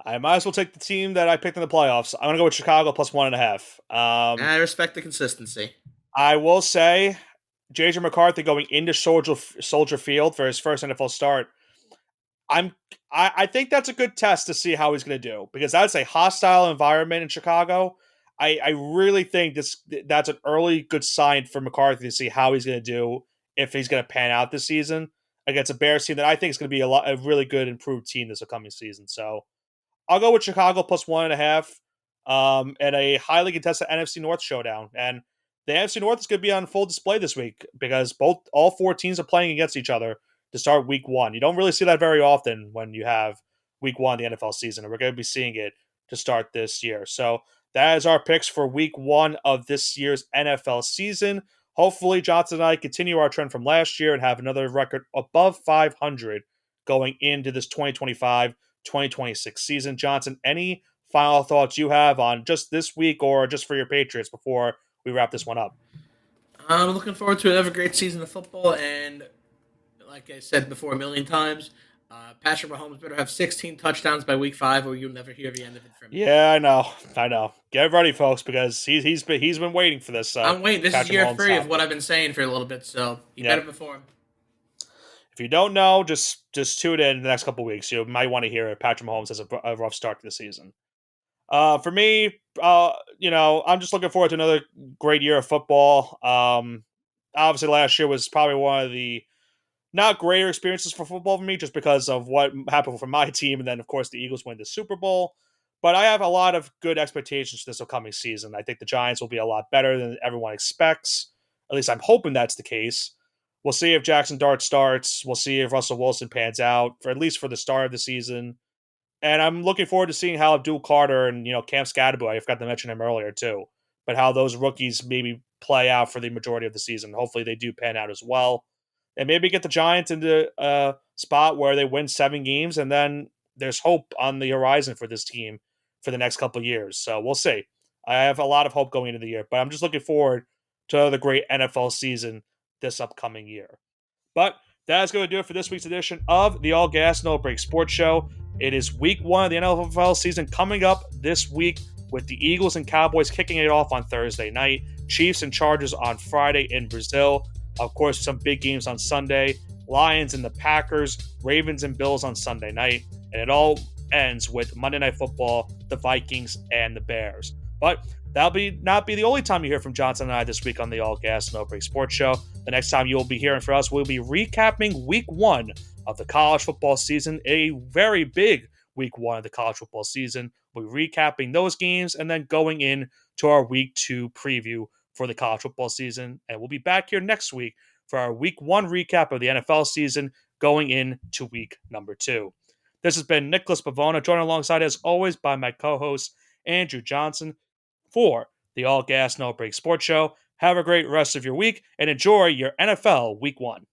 I might as well take the team that I picked in the playoffs. I'm going to go with Chicago +1.5. I respect the consistency. I will say, JJ McCarthy going into Soldier Field for his first NFL start. I'm I think that's a good test to see how he's going to do because that's a hostile environment in Chicago. I really think that's an early good sign for McCarthy to see how he's going to do if he's going to pan out this season against a Bears team that I think is going to be a really good improved team this upcoming season. So I'll go with Chicago +1.5 at a highly contested NFC North showdown. And the NFC North is going to be on full display this week because all four teams are playing against each other to start week one. You don't really see that very often when you have week one of the NFL season, and we're going to be seeing it to start this year. So that is our picks for week one of this year's NFL season. Hopefully, Johnson and I continue our trend from last year and have another record above 500 going into this 2025-2026 season. Johnson, any final thoughts you have on just this week or just for your Patriots before we wrap this one up? I'm looking forward to another great season of football, and like I said before a million times, Patrick Mahomes better have 16 touchdowns by week 5, or you'll never hear the end of it from me. Yeah, I know. Get ready, folks, because he's been waiting for this. I'm waiting. This is Patrick year Mahomes 3 of what topic. I've been saying for a little bit, so you better Yep. perform. If you don't know, just tune in the next couple weeks. You might want to hear it. Patrick Mahomes has a rough start to the season. For me, I'm just looking forward to another great year of football. Obviously, last year was probably one of the not greater experiences for football for me just because of what happened for my team. And then, of course, the Eagles win the Super Bowl. But I have a lot of good expectations for this upcoming season. I think the Giants will be a lot better than everyone expects. At least I'm hoping that's the case. We'll see if Jackson Dart starts. We'll see if Russell Wilson pans out, for at least for the start of the season. And I'm looking forward to seeing how Abdul Carter and Cam Scadaboo, I forgot to mention him earlier too, but how those rookies maybe play out for the majority of the season. Hopefully they do pan out as well, and maybe get the Giants into a spot where they win 7 games, and then there's hope on the horizon for this team for the next couple of years. So we'll see. I have a lot of hope going into the year, but I'm just looking forward to the great NFL season this upcoming year. But that's going to do it for this week's edition of the All Gas No Break Sports Show. It is week 1 of the NFL season coming up this week with the Eagles and Cowboys kicking it off on Thursday night, Chiefs and Chargers on Friday in Brazil. Of course, some big games on Sunday, Lions and the Packers, Ravens and Bills on Sunday night, and it all ends with Monday Night Football, the Vikings, and the Bears. But that'll not be the only time you hear from Johnson and I this week on the All Gas No Break Sports Show. The next time you'll be hearing from us, we'll be recapping week 1 of the college football season, a very big week 1 of the college football season. We'll be recapping those games and then going in to our week 2 preview for the college football season. And we'll be back here next week for our week 1 recap of the NFL season going into week number 2. This has been Nicholas Pavona, joined alongside, as always, by my co-host, Andrew Johnson, for the All Gas No Break Sports Show. Have a great rest of your week and enjoy your NFL Week 1.